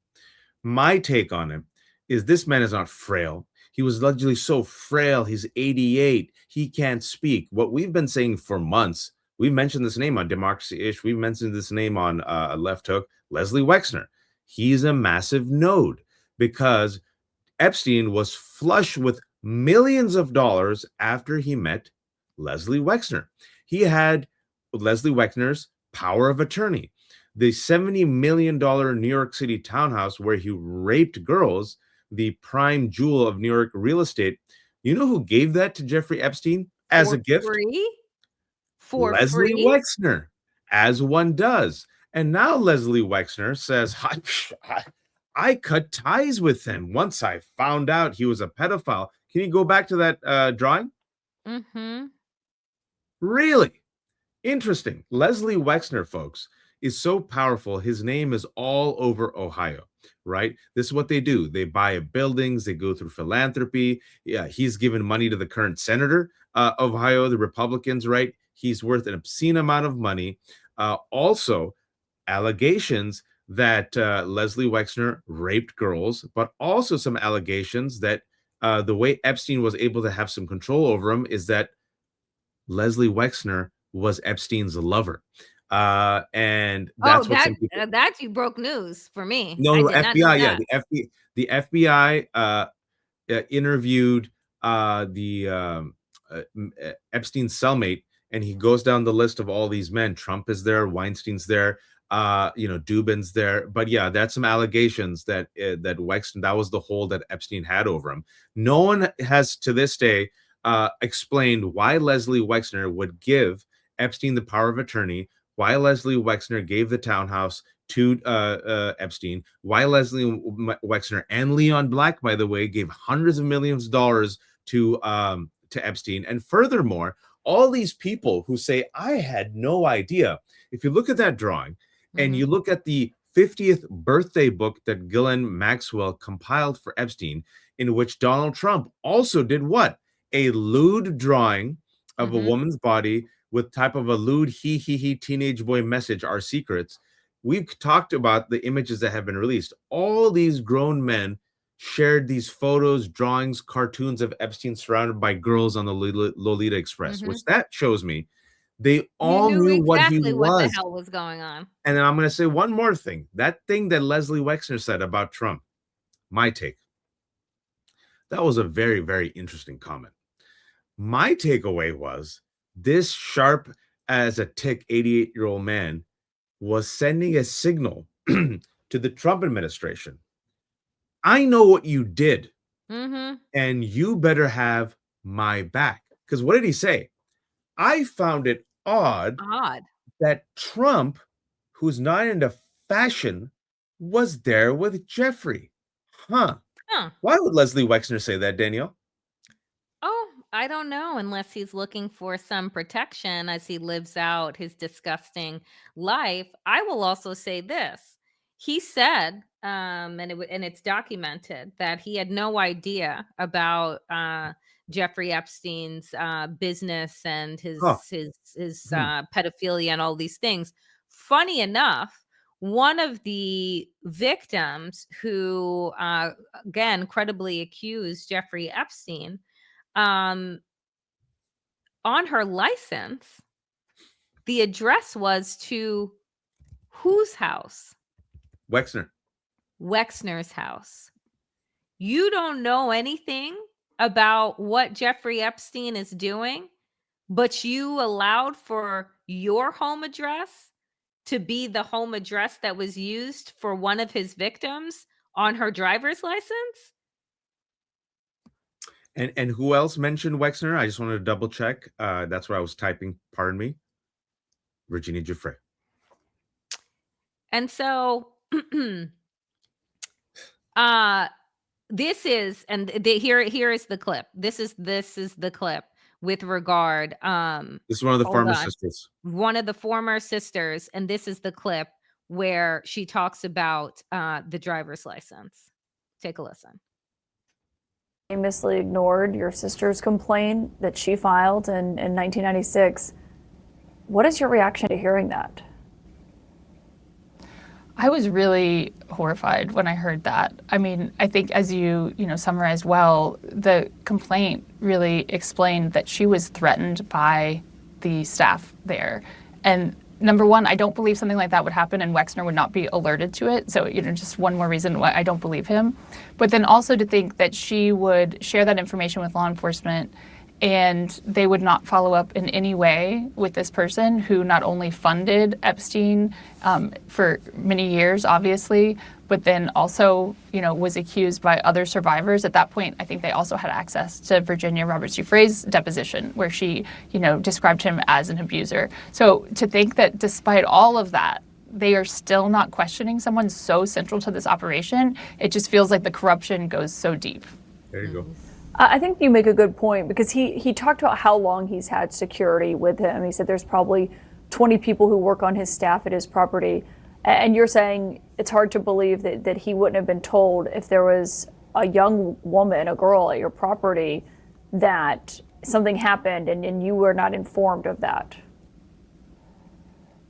My take on him is this man is not frail. He was allegedly so frail. He's 88. He can't speak. What we've been saying for months, we've mentioned this name on Democracy-ish. We've mentioned this name on Left Hook, Leslie Wexner. He's a massive node because Epstein was flush with millions of dollars after he met Leslie Wexner. He had Leslie Wexner's power of attorney. The $70 million New York City townhouse where he raped girls, the prime jewel of New York real estate. You know who gave that to Jeffrey Epstein as a gift? For Leslie free? Wexner, as one does. And now Leslie Wexner says, I cut ties with him once I found out he was a pedophile. Can you go back to that drawing? Mm-hmm. Really? Interesting. Leslie Wexner, folks, is so powerful. His name is all over Ohio, right? This is what they do. They buy buildings. They go through philanthropy. Yeah, he's given money to the current senator of Ohio, the Republicans, right? He's worth an obscene amount of money. Also, allegations that Leslie Wexner raped girls, but also some allegations that the way Epstein was able to have some control over him is that Leslie Wexner was Epstein's lover. And that's what some people. That you broke news for me. No, I no, did not know FBI. Yeah, that. the FBI interviewed Epstein's cellmate, and he goes down the list of all these men. Trump is there, Weinstein's there, Dubin's there. But yeah, that's some allegations that Wexner, that was the hold that Epstein had over him. No one has to this day explained why Leslie Wexner would give Epstein the power of attorney, why Leslie Wexner gave the townhouse to Epstein, why Leslie Wexner and Leon Black, by the way, gave hundreds of millions of dollars to Epstein. And furthermore, all these people who say, I had no idea. If you look at that drawing and you look at the 50th birthday book that Ghislaine Maxwell compiled for Epstein, in which Donald Trump also did what? A lewd drawing of a woman's body with type of a lewd he teenage boy message, our secrets. We've talked about the images that have been released. All these grown men shared these photos, drawings, cartoons of Epstein surrounded by girls on the Lolita Express, which that shows me they all knew exactly what what he the was. hell was going on. And then I'm going to say one more thing. That thing that Leslie Wexner said about Trump, my take. That was a very, very interesting comment. My takeaway was this sharp as a tick 88-year-old man was sending a signal to the Trump administration. I know what you did, and you better have my back. Because what did he say? I found it odd that Trump, who's not into fashion, was there with Jeffrey. Huh. Why would Leslie Wexner say that, Danielle? Oh, I don't know, unless he's looking for some protection as he lives out his disgusting life. I will also say this. He said, and it's documented, that he had no idea about Jeffrey Epstein's business and his pedophilia and all these things. Funny enough, one of the victims who, again, credibly accused Jeffrey Epstein, on her license, the address was to whose house? Wexner's house. You don't know anything about what Jeffrey Epstein is doing, but you allowed for your home address to be the home address that was used for one of his victims on her driver's license? And who else mentioned Wexner? I just wanted to double check. That's what I was typing. Pardon me. Virginia Giuffre. And so this is, and here is the clip. This is the clip with regard. This is one of the former sisters. One of the former sisters, and this is the clip where she talks about the driver's license. Take a listen. Famously ignored your sister's complaint that she filed in 1996. What is your reaction to hearing that? I was really horrified when I heard that. I mean, I think as you summarized well, the complaint really explained that she was threatened by the staff there. And number one, I don't believe something like that would happen and Wexner would not be alerted to it. So, just one more reason why I don't believe him. But then also to think that she would share that information with law enforcement and they would not follow up in any way with this person who not only funded Epstein for many years, obviously, but then also, was accused by other survivors. At that point, I think they also had access to Virginia Giuffre's deposition, where she, described him as an abuser. So to think that despite all of that, they are still not questioning someone so central to this operation, it just feels like the corruption goes so deep. There you go. I think you make a good point, because he talked about how long he's had security with him. He said there's probably 20 people who work on his staff at his property. And you're saying it's hard to believe that he wouldn't have been told if there was a young woman, a girl at your property, that something happened and you were not informed of that.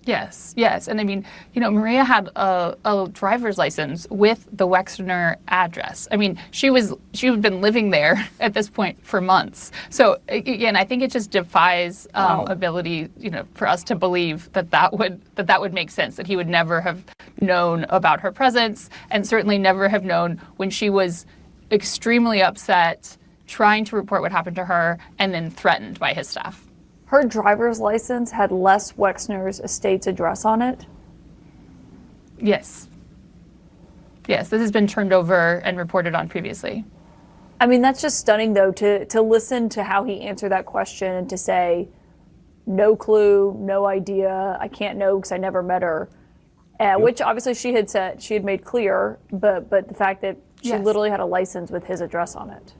Yes. And I mean, Maria had a driver's license with the Wexner address. I mean, she had been living there at this point for months. So again, I think it just defies ability, for us to believe that would make sense, that he would never have known about her presence and certainly never have known when she was extremely upset, trying to report what happened to her, and then threatened by his staff. Her driver's license had Les Wexner's estate's address on it? Yes, this has been turned over and reported on previously. I mean, that's just stunning, though, to listen to how he answered that question and to say, no clue, no idea, I can't know because I never met her, which obviously she had made clear, but the fact that she literally had a license with his address on it.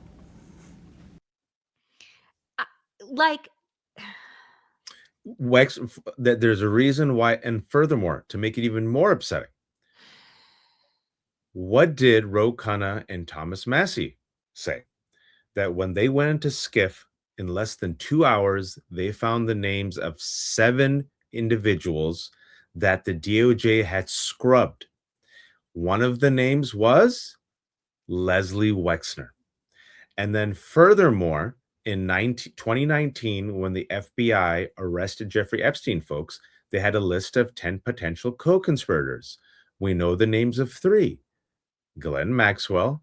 That there's a reason why, and furthermore, to make it even more upsetting, what did Ro Khanna and Thomas Massie say? That when they went into SCIF, in less than 2 hours, they found the names of 7 individuals that the DOJ had scrubbed. One of the names was Leslie Wexner. And then furthermore, in 2019, when the FBI arrested Jeffrey Epstein, folks, they had a list of 10 potential co-conspirators. We know the names of 3: Ghislaine Maxwell,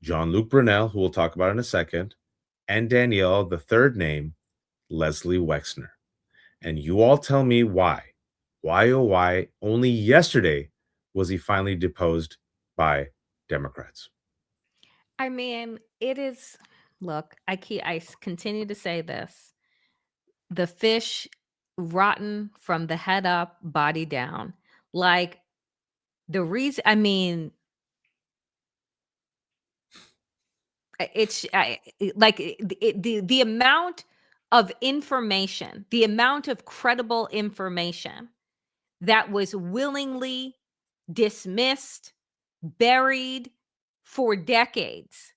Jean-Luc Brunel, who we'll talk about in a second, and Danielle, the third name, Leslie Wexner. And you all tell me why. Why, oh why, only yesterday was he finally deposed by Democrats? I mean, it is... Look, I continue to say this. The fish rotten from the head up, body down. Like, the reason, I mean, the amount of information, the amount of credible information that was willingly dismissed, buried for decades.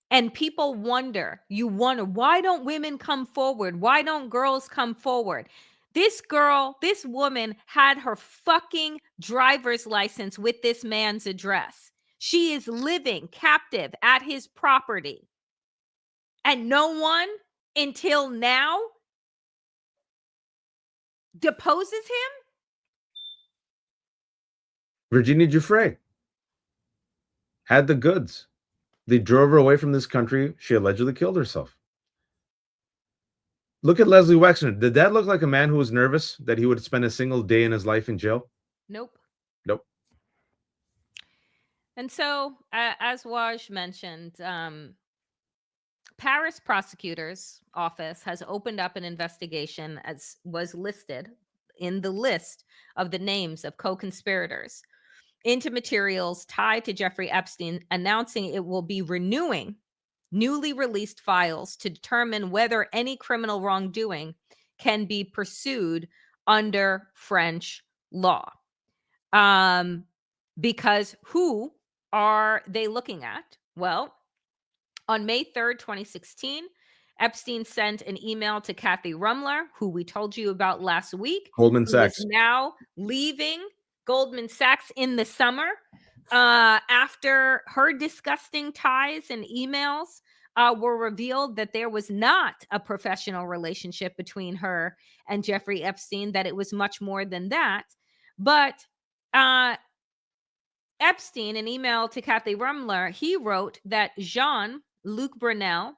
And people wonder, why don't women come forward? Why don't girls come forward? This woman had her fucking driver's license with this man's address. She is living captive at his property. And no one until now deposes him? Virginia Giuffre had the goods. They drove her away from this country. She allegedly killed herself. Look at Leslie Wexner. Did that look like a man who was nervous that he would spend a single day in his life in jail? Nope. And so, as Waj mentioned, Paris prosecutor's office has opened up an investigation, as was listed in the list of the names of co-conspirators, into materials tied to Jeffrey Epstein, announcing it will be renewing newly released files to determine whether any criminal wrongdoing can be pursued under French law. Because who are they looking at? Well, on May 3rd, 2016, Epstein sent an email to Kathy Rumler, who we told you about last week, Goldman who is Sachs. now leaving Goldman Sachs in the summer after her disgusting ties and emails were revealed that there was not a professional relationship between her and Jeffrey Epstein, that it was much more than that. But Epstein, an email to Kathy Rumler, he wrote that Jean-Luc Brunel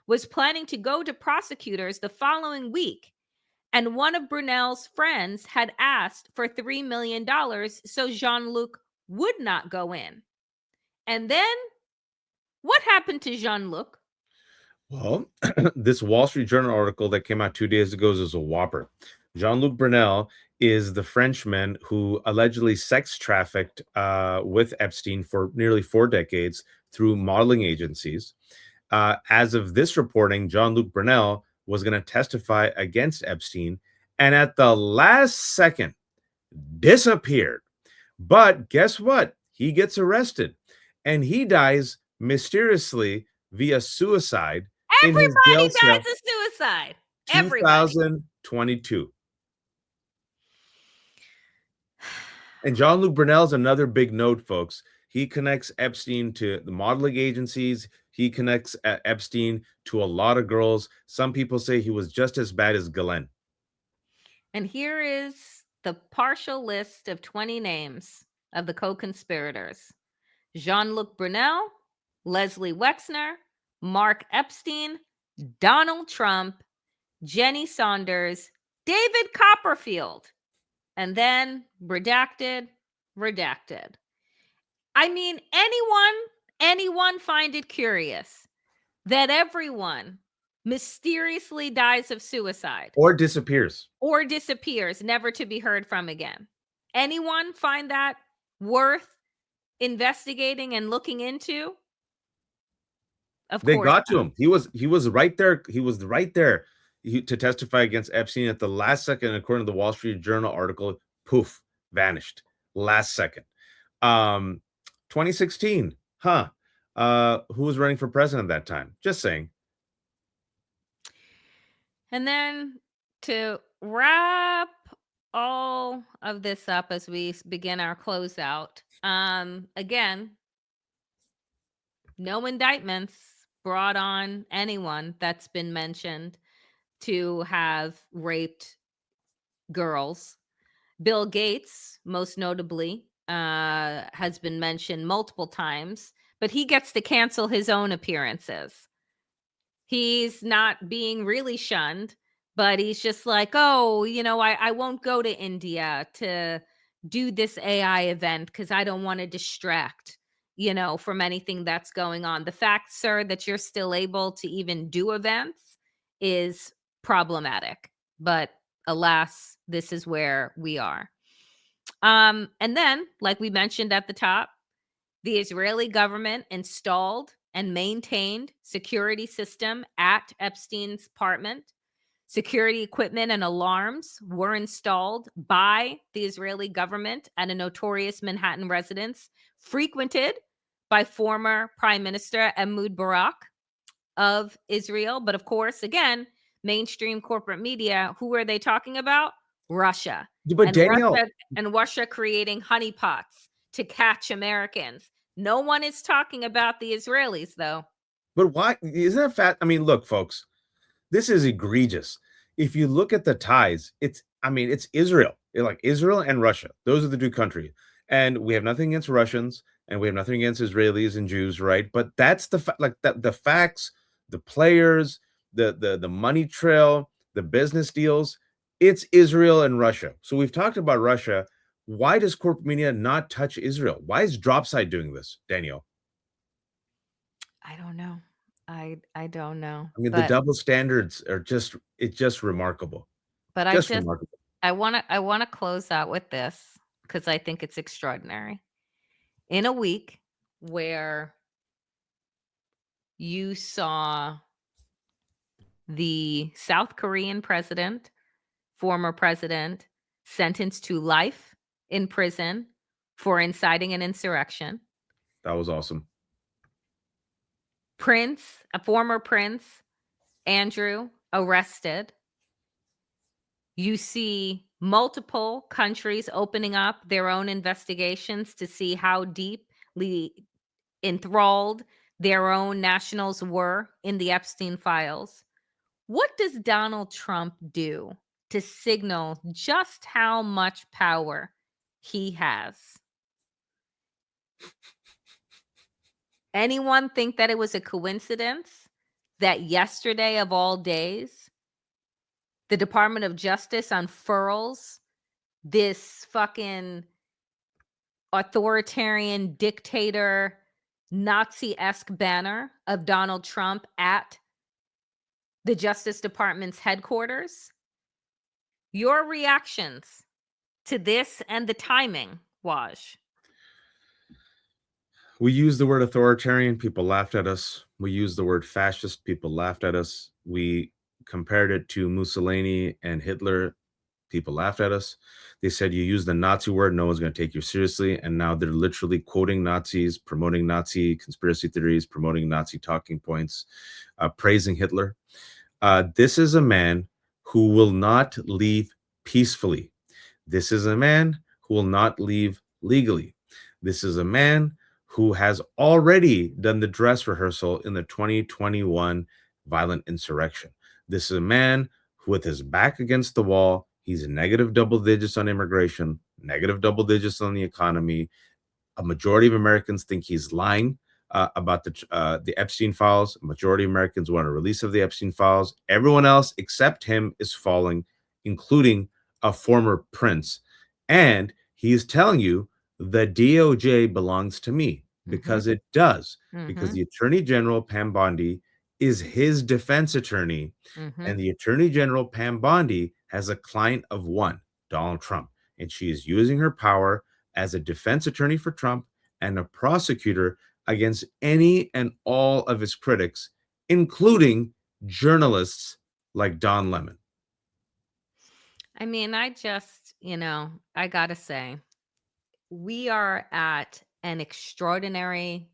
was planning to go to prosecutors the following week, and one of Brunel's friends had asked for $3 million so Jean-Luc would not go in. And then what happened to Jean-Luc? Well, this Wall Street Journal article that came out 2 days ago is a whopper. Jean-Luc Brunel is the Frenchman who allegedly sex trafficked with Epstein for nearly 4 decades through modeling agencies. As of this reporting, Jean-Luc Brunel was going to testify against Epstein, and at the last second, disappeared. But guess what? He gets arrested, and he dies mysteriously via suicide in his jail Everybody cell. dies of suicide. Everybody. 2022. And Jean-Luc Brunel is another big note, folks. He connects Epstein to the modeling agencies. He connects Epstein to a lot of girls. Some people say he was just as bad as Ghislaine. And here is the partial list of 20 names of the co-conspirators: Jean-Luc Brunel, Leslie Wexner, Mark Epstein, Donald Trump, Jenny Saunders, David Copperfield, and then redacted. I mean, anyone find it curious that everyone mysteriously dies of suicide Or disappears. never to be heard from again? Anyone find that worth investigating and looking into? Of They course got to not. him. He was right there. He was right there to testify against Epstein at the last second, according to the Wall Street Journal article. Poof, vanished. Last second. 2016. Who was running for president at that time? Just saying. And then to wrap all of this up as we begin our closeout, again, no indictments brought on anyone that's been mentioned to have raped girls. Bill Gates, most notably, has been mentioned multiple times, but he gets to cancel his own appearances. He's not being really shunned, but he's just like, oh, I won't go to India to do this AI event because I don't want to distract, from anything that's going on. The fact, sir, that you're still able to even do events is problematic. But alas, this is where we are. And then, like we mentioned at the top, the Israeli government installed and maintained security system at Epstein's apartment. Security equipment and alarms were installed by the Israeli government at a notorious Manhattan residence frequented by former Prime Minister Ehud Barak of Israel. But of course, again, mainstream corporate media, who are they talking about? Russia. But Danielle, Russia creating honeypots to catch Americans. No one is talking about the Israelis, though. but why isn't that fat? I mean, look, folks, this is egregious. If you look at the ties, it's Israel, like Israel and Russia. Those are the two countries. And we have nothing against Russians and we have nothing against Israelis and Jews, right? But that's the the facts, the players, the money trail, the business deals. It's Israel and Russia. So we've talked about Russia. Why does corporate media not touch Israel? Why is Dropside doing this, Danielle? I don't know. I don't know. I mean, the double standards are just remarkable. But Remarkable. I want to close out with this because I think it's extraordinary. In a week where you saw the South Korean president, former president, sentenced to life in prison for inciting an insurrection. That was awesome. A former prince, Andrew arrested. You see multiple countries opening up their own investigations to see how deeply enthralled their own nationals were in the Epstein files. What does Donald Trump do to signal just how much power he has? Anyone think that it was a coincidence that yesterday of all days, the Department of Justice unfurls this fucking authoritarian dictator Nazi-esque banner of Donald Trump at the Justice Department's headquarters? Your reactions to this and the timing, Waj? We used the word authoritarian, people laughed at us. We used the word fascist, people laughed at us. We compared it to Mussolini and Hitler, people laughed at us. They said you use the Nazi word, no one's going to take you seriously. And now they're literally quoting Nazis, promoting Nazi conspiracy theories, promoting Nazi talking points, praising Hitler. This is a man who will not leave peacefully. This is a man who will not leave legally. This is a man who has already done the dress rehearsal in the 2021 violent insurrection. This is a man who, with his back against the wall, he's negative double digits on immigration, negative double digits on the economy. A majority of Americans think he's lying about the Epstein files. A majority of Americans want a release of the Epstein files. Everyone else except him is falling, including a former prince. And he is telling you the DOJ belongs to me, because it does. Because the Attorney General, Pam Bondi, is his defense attorney. And the Attorney General, Pam Bondi, has a client of one, Donald Trump. And she is using her power as a defense attorney for Trump and a prosecutor against any and all of his critics, including journalists like Don Lemon. I mean, I just, I gotta say, we are at an extraordinary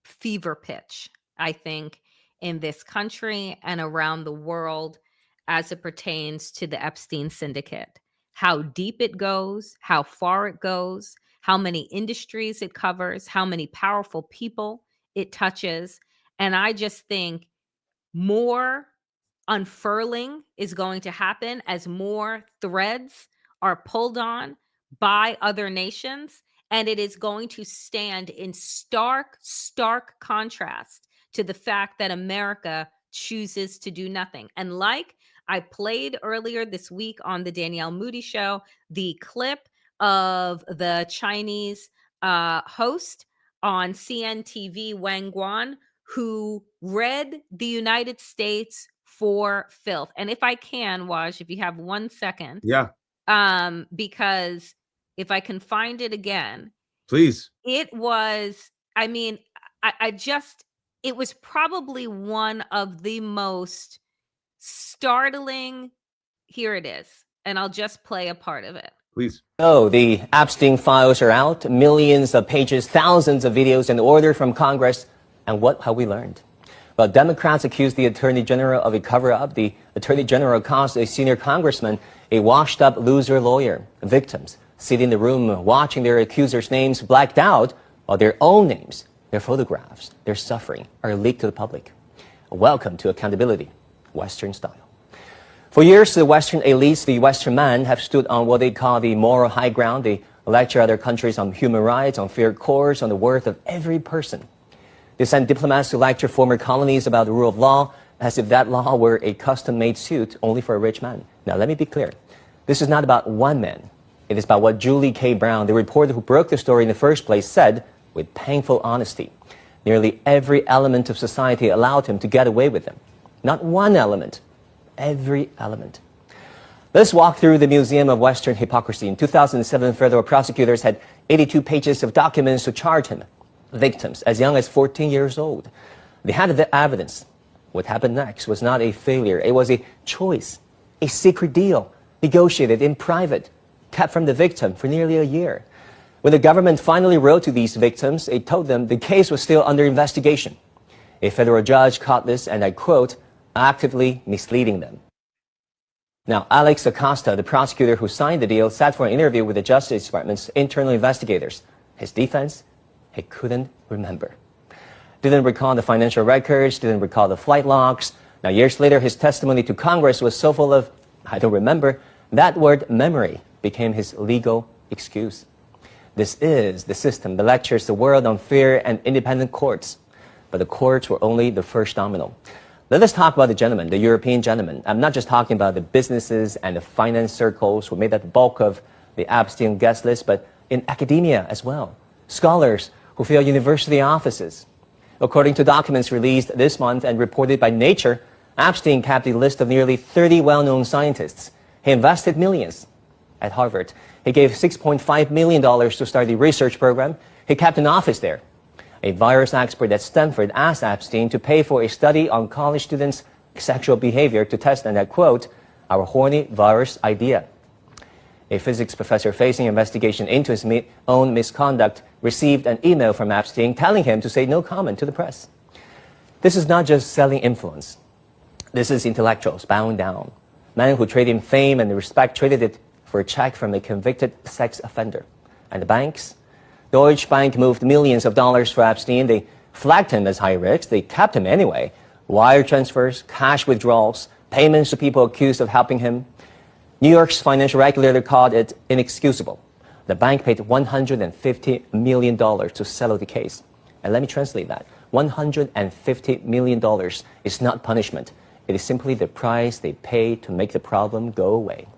fever pitch, I think, in this country and around the world as it pertains to the Epstein syndicate. How deep it goes, how far it goes, how many industries it covers, how many powerful people it touches. And I just think more unfurling is going to happen as more threads are pulled on by other nations. And it is going to stand in stark contrast to the fact that America chooses to do nothing. And like I played earlier this week on the Danielle Moodie show, the clip of the Chinese host on CNTV, Wang Guan, who read the United States for filth. And if I can, Waj, if you have 1 second. Yeah. Because if I can find it again. Please. It was, I mean, it was probably one of the most startling. Here it is. And I'll just play a part of it. Please. Oh, the Epstein files are out. Millions of pages, thousands of videos, an order from Congress. And what have we learned? Well, Democrats accused the Attorney General of a cover-up. The Attorney General calls a senior congressman a washed-up loser lawyer. Victims sit in the room watching their accusers' names blacked out, while their own names, their photographs, their suffering are leaked to the public. Welcome to accountability, Western style. For years, the Western elites, the Western man, have stood on what they call the moral high ground. They lecture other countries on human rights, on fair courts, on the worth of every person. They send diplomats to lecture former colonies about the rule of law, as if that law were a custom-made suit only for a rich man. Now, let me be clear. This is not about one man. It is about what Julie K. Brown, the reporter who broke the story in the first place, said with painful honesty. Nearly every element of society allowed him to get away with them. Not one element. Every element. Let's walk through the Museum of Western Hypocrisy. In 2007, federal prosecutors had 82 pages of documents to charge him. Victims as young as 14 years old. They had the evidence. What happened next was not a failure. It was a choice, a secret deal, negotiated in private, kept from the victim for nearly a year. When the government finally wrote to these victims, it told them the case was still under investigation. A federal judge caught this, and I quote, actively misleading them. Now, Alex Acosta, the prosecutor who signed the deal, sat for an interview with the Justice Department's internal investigators. His defense? He couldn't remember. Didn't recall the financial records, didn't recall the flight logs. Now, years later, his testimony to Congress was so full of, I don't remember, that word memory became his legal excuse. This is the system that lectures the world on fair and independent courts. But the courts were only the first domino. Let us talk about the gentleman, the European gentleman. I'm not just talking about the businesses and the finance circles who made up the bulk of the Epstein guest list, but in academia as well. Scholars who fill university offices. According to documents released this month and reported by Nature, Epstein kept a list of nearly 30 well-known scientists. He invested millions at Harvard. He gave $6.5 million to start the research program. He kept an office there. A virus expert at Stanford asked Epstein to pay for a study on college students' sexual behavior to test, and I quote, our horny virus idea. A physics professor facing investigation into his own misconduct received an email from Epstein telling him to say no comment to the press. This is not just selling influence. This is intellectuals bowing down. Men who traded in fame and respect traded it for a check from a convicted sex offender. And the banks? Deutsche Bank moved millions of dollars for Epstein. They flagged him as high risk. They kept him anyway. Wire transfers, cash withdrawals, payments to people accused of helping him. New York's financial regulator called it inexcusable. The bank paid $150 million to settle the case. And let me translate that. $150 million is not punishment. It is simply the price they pay to make the problem go away.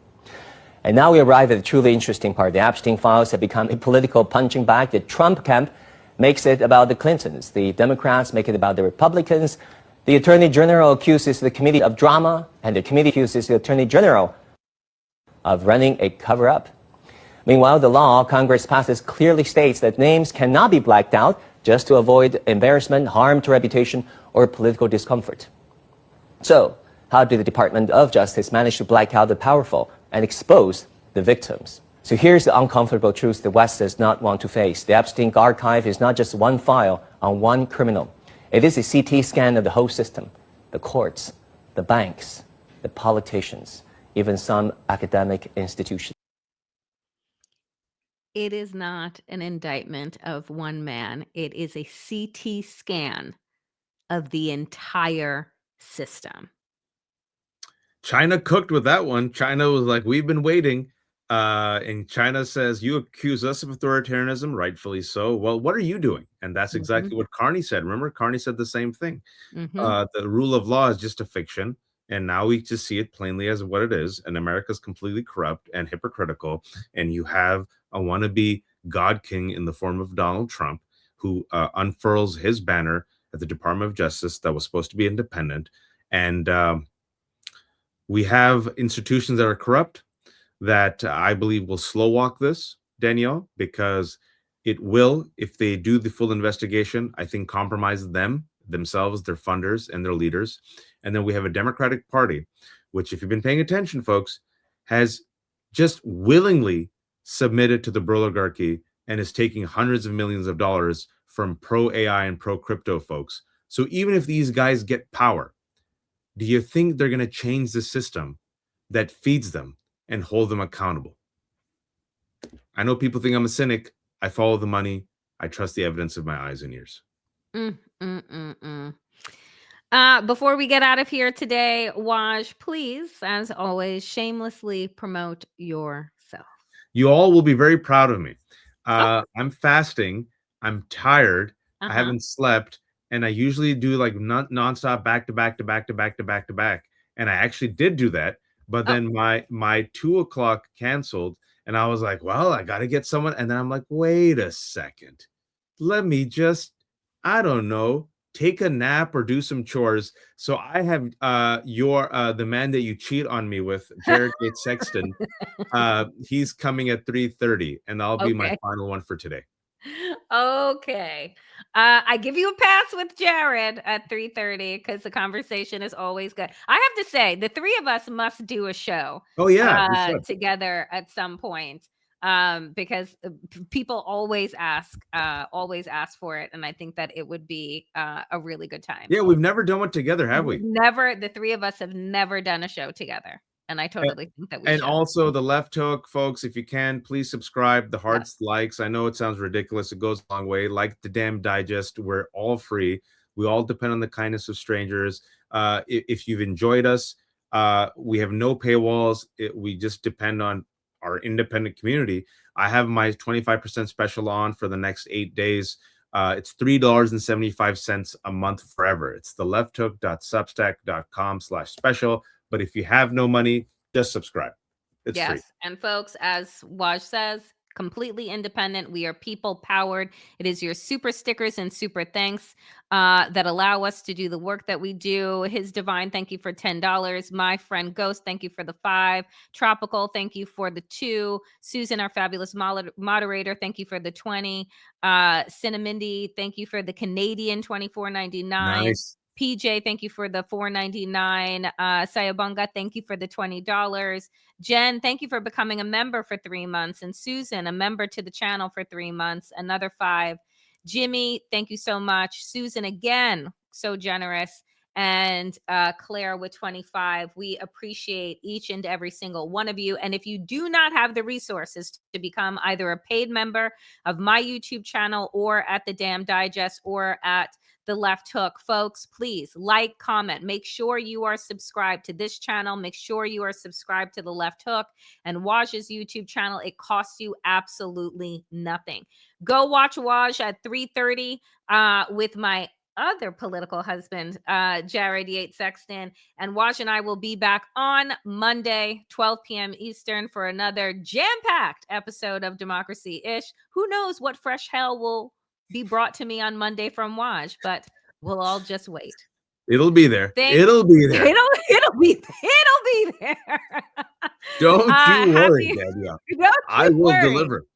And now we arrive at the truly interesting part. The Epstein files have become a political punching bag. The Trump camp makes it about the Clintons. The Democrats make it about the Republicans. The Attorney General accuses the Committee of drama, and the committee accuses the Attorney General of running a cover-up. Meanwhile, the law Congress passes clearly states that names cannot be blacked out just to avoid embarrassment, harm to reputation, or political discomfort. So, how did the Department of Justice manage to black out the powerful and expose the victims? So here's the uncomfortable truth the West does not want to face. The Epstein archive is not just one file on one criminal. It is a CT scan of the whole system, the courts, the banks, the politicians, even some academic institutions. It is not an indictment of one man. It is a CT scan of the entire system. China cooked with that one. China was like, we've been waiting. And China says, you accuse us of authoritarianism, rightfully so. Well, what are you doing? And that's exactly what Carney said. Remember, Carney said the same thing. The rule of law is just a fiction. And now we just see it plainly as what it is. And America's completely corrupt and hypocritical. And you have a wannabe God king in the form of Donald Trump, who unfurls his banner at the Department of Justice that was supposed to be independent. And we have institutions that are corrupt that I believe will slow walk this, Danielle, because it will, if they do the full investigation, I think compromise themselves, their funders, and their leaders. And then we have a Democratic Party, which, if you've been paying attention, folks, has just willingly submitted to the oligarchy and is taking hundreds of millions of dollars from pro-AI and pro-crypto folks. So even if these guys get power, do you think they're going to change the system that feeds them and hold them accountable? I know people think I'm a cynic. I follow the money. I trust the evidence of my eyes and ears. Before we get out of here today, Waj, please, as always, shamelessly promote yourself. You all will be very proud of me. I'm fasting. I'm tired. I haven't slept. And I usually do like nonstop back to back. And I actually did do that. But then my 2 o'clock canceled. And I was like, well, I got to get someone. And then I'm like, wait a second. Let me just, I don't know, take a nap or do some chores. So I have the man that you cheat on me with, Jared Gates Sexton. He's coming at 3:30, and I'll be my final one for today. Okay. I give you a pass with Jared at 3:30 because the conversation is always good. I have to say, the three of us must do a show Oh, yeah, together at some point. because people always ask for it, and I think that it would be a really good time. Yeah, we've never done one together, have we? The three of us have never done a show together, and I totally think that we And should. also the Left Hook, folks, if you can, please subscribe. The hearts, Yes. likes. I know it sounds ridiculous. It goes a long way. Like the damn digest. We're all free. We all depend on the kindness of strangers. If you've enjoyed us, we have no paywalls. We just depend on our independent community. I have my 25% special on for the next 8 days. It's $3.75 a month forever. It's the lefthook.substack.com/special. But if you have no money, just subscribe. It's free. And folks, as Waj says, completely independent. We are people powered. It is your super stickers and super thanks that allow us to do the work that we do. His Divine, thank you for $10. My friend Ghost, thank you for the 5. Tropical, thank you for the 2. Susan, our fabulous moderator, thank you for the 20. Cinnamindi, thank you for the Canadian $24.99. Nice. PJ, thank you for the $4.99. Sayabunga, thank you for the $20. Jen, thank you for becoming a member for 3 months. And Susan, a member to the channel for 3 months, another 5. Jimmy, thank you so much. Susan, again, so generous. And Claire with 25. We appreciate each and every single one of you. And if you do not have the resources to become either a paid member of my YouTube channel or at the Damn Digest or at the Left Hook, folks, please like, comment, make sure you are subscribed to this channel. Make sure you are subscribed to the Left Hook and Waj's YouTube channel. It costs you absolutely nothing. Go watch Waj at 3:30 with my other political husband, Jared Yates Sexton. And Waj and I will be back on Monday, 12 p.m. Eastern, for another jam-packed episode of Democracy Ish. Who knows what fresh hell will be brought to me on Monday from Waj, but we'll all just wait. It'll be there. It'll be there. It'll be there. Don't you worry, Danielle. I will deliver.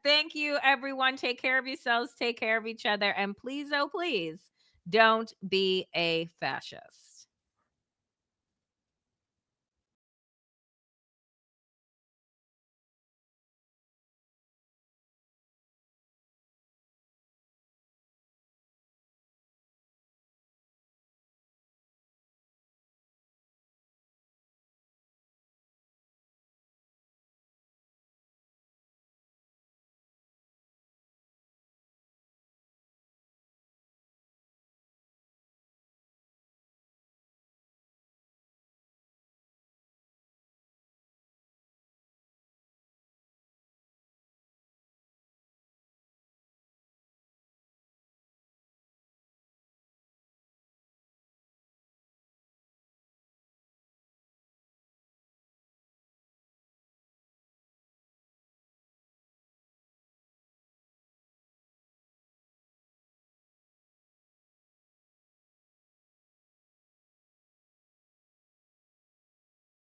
Thank you, everyone. Take care of yourselves. Take care of each other. And please, oh, please, don't be a fascist.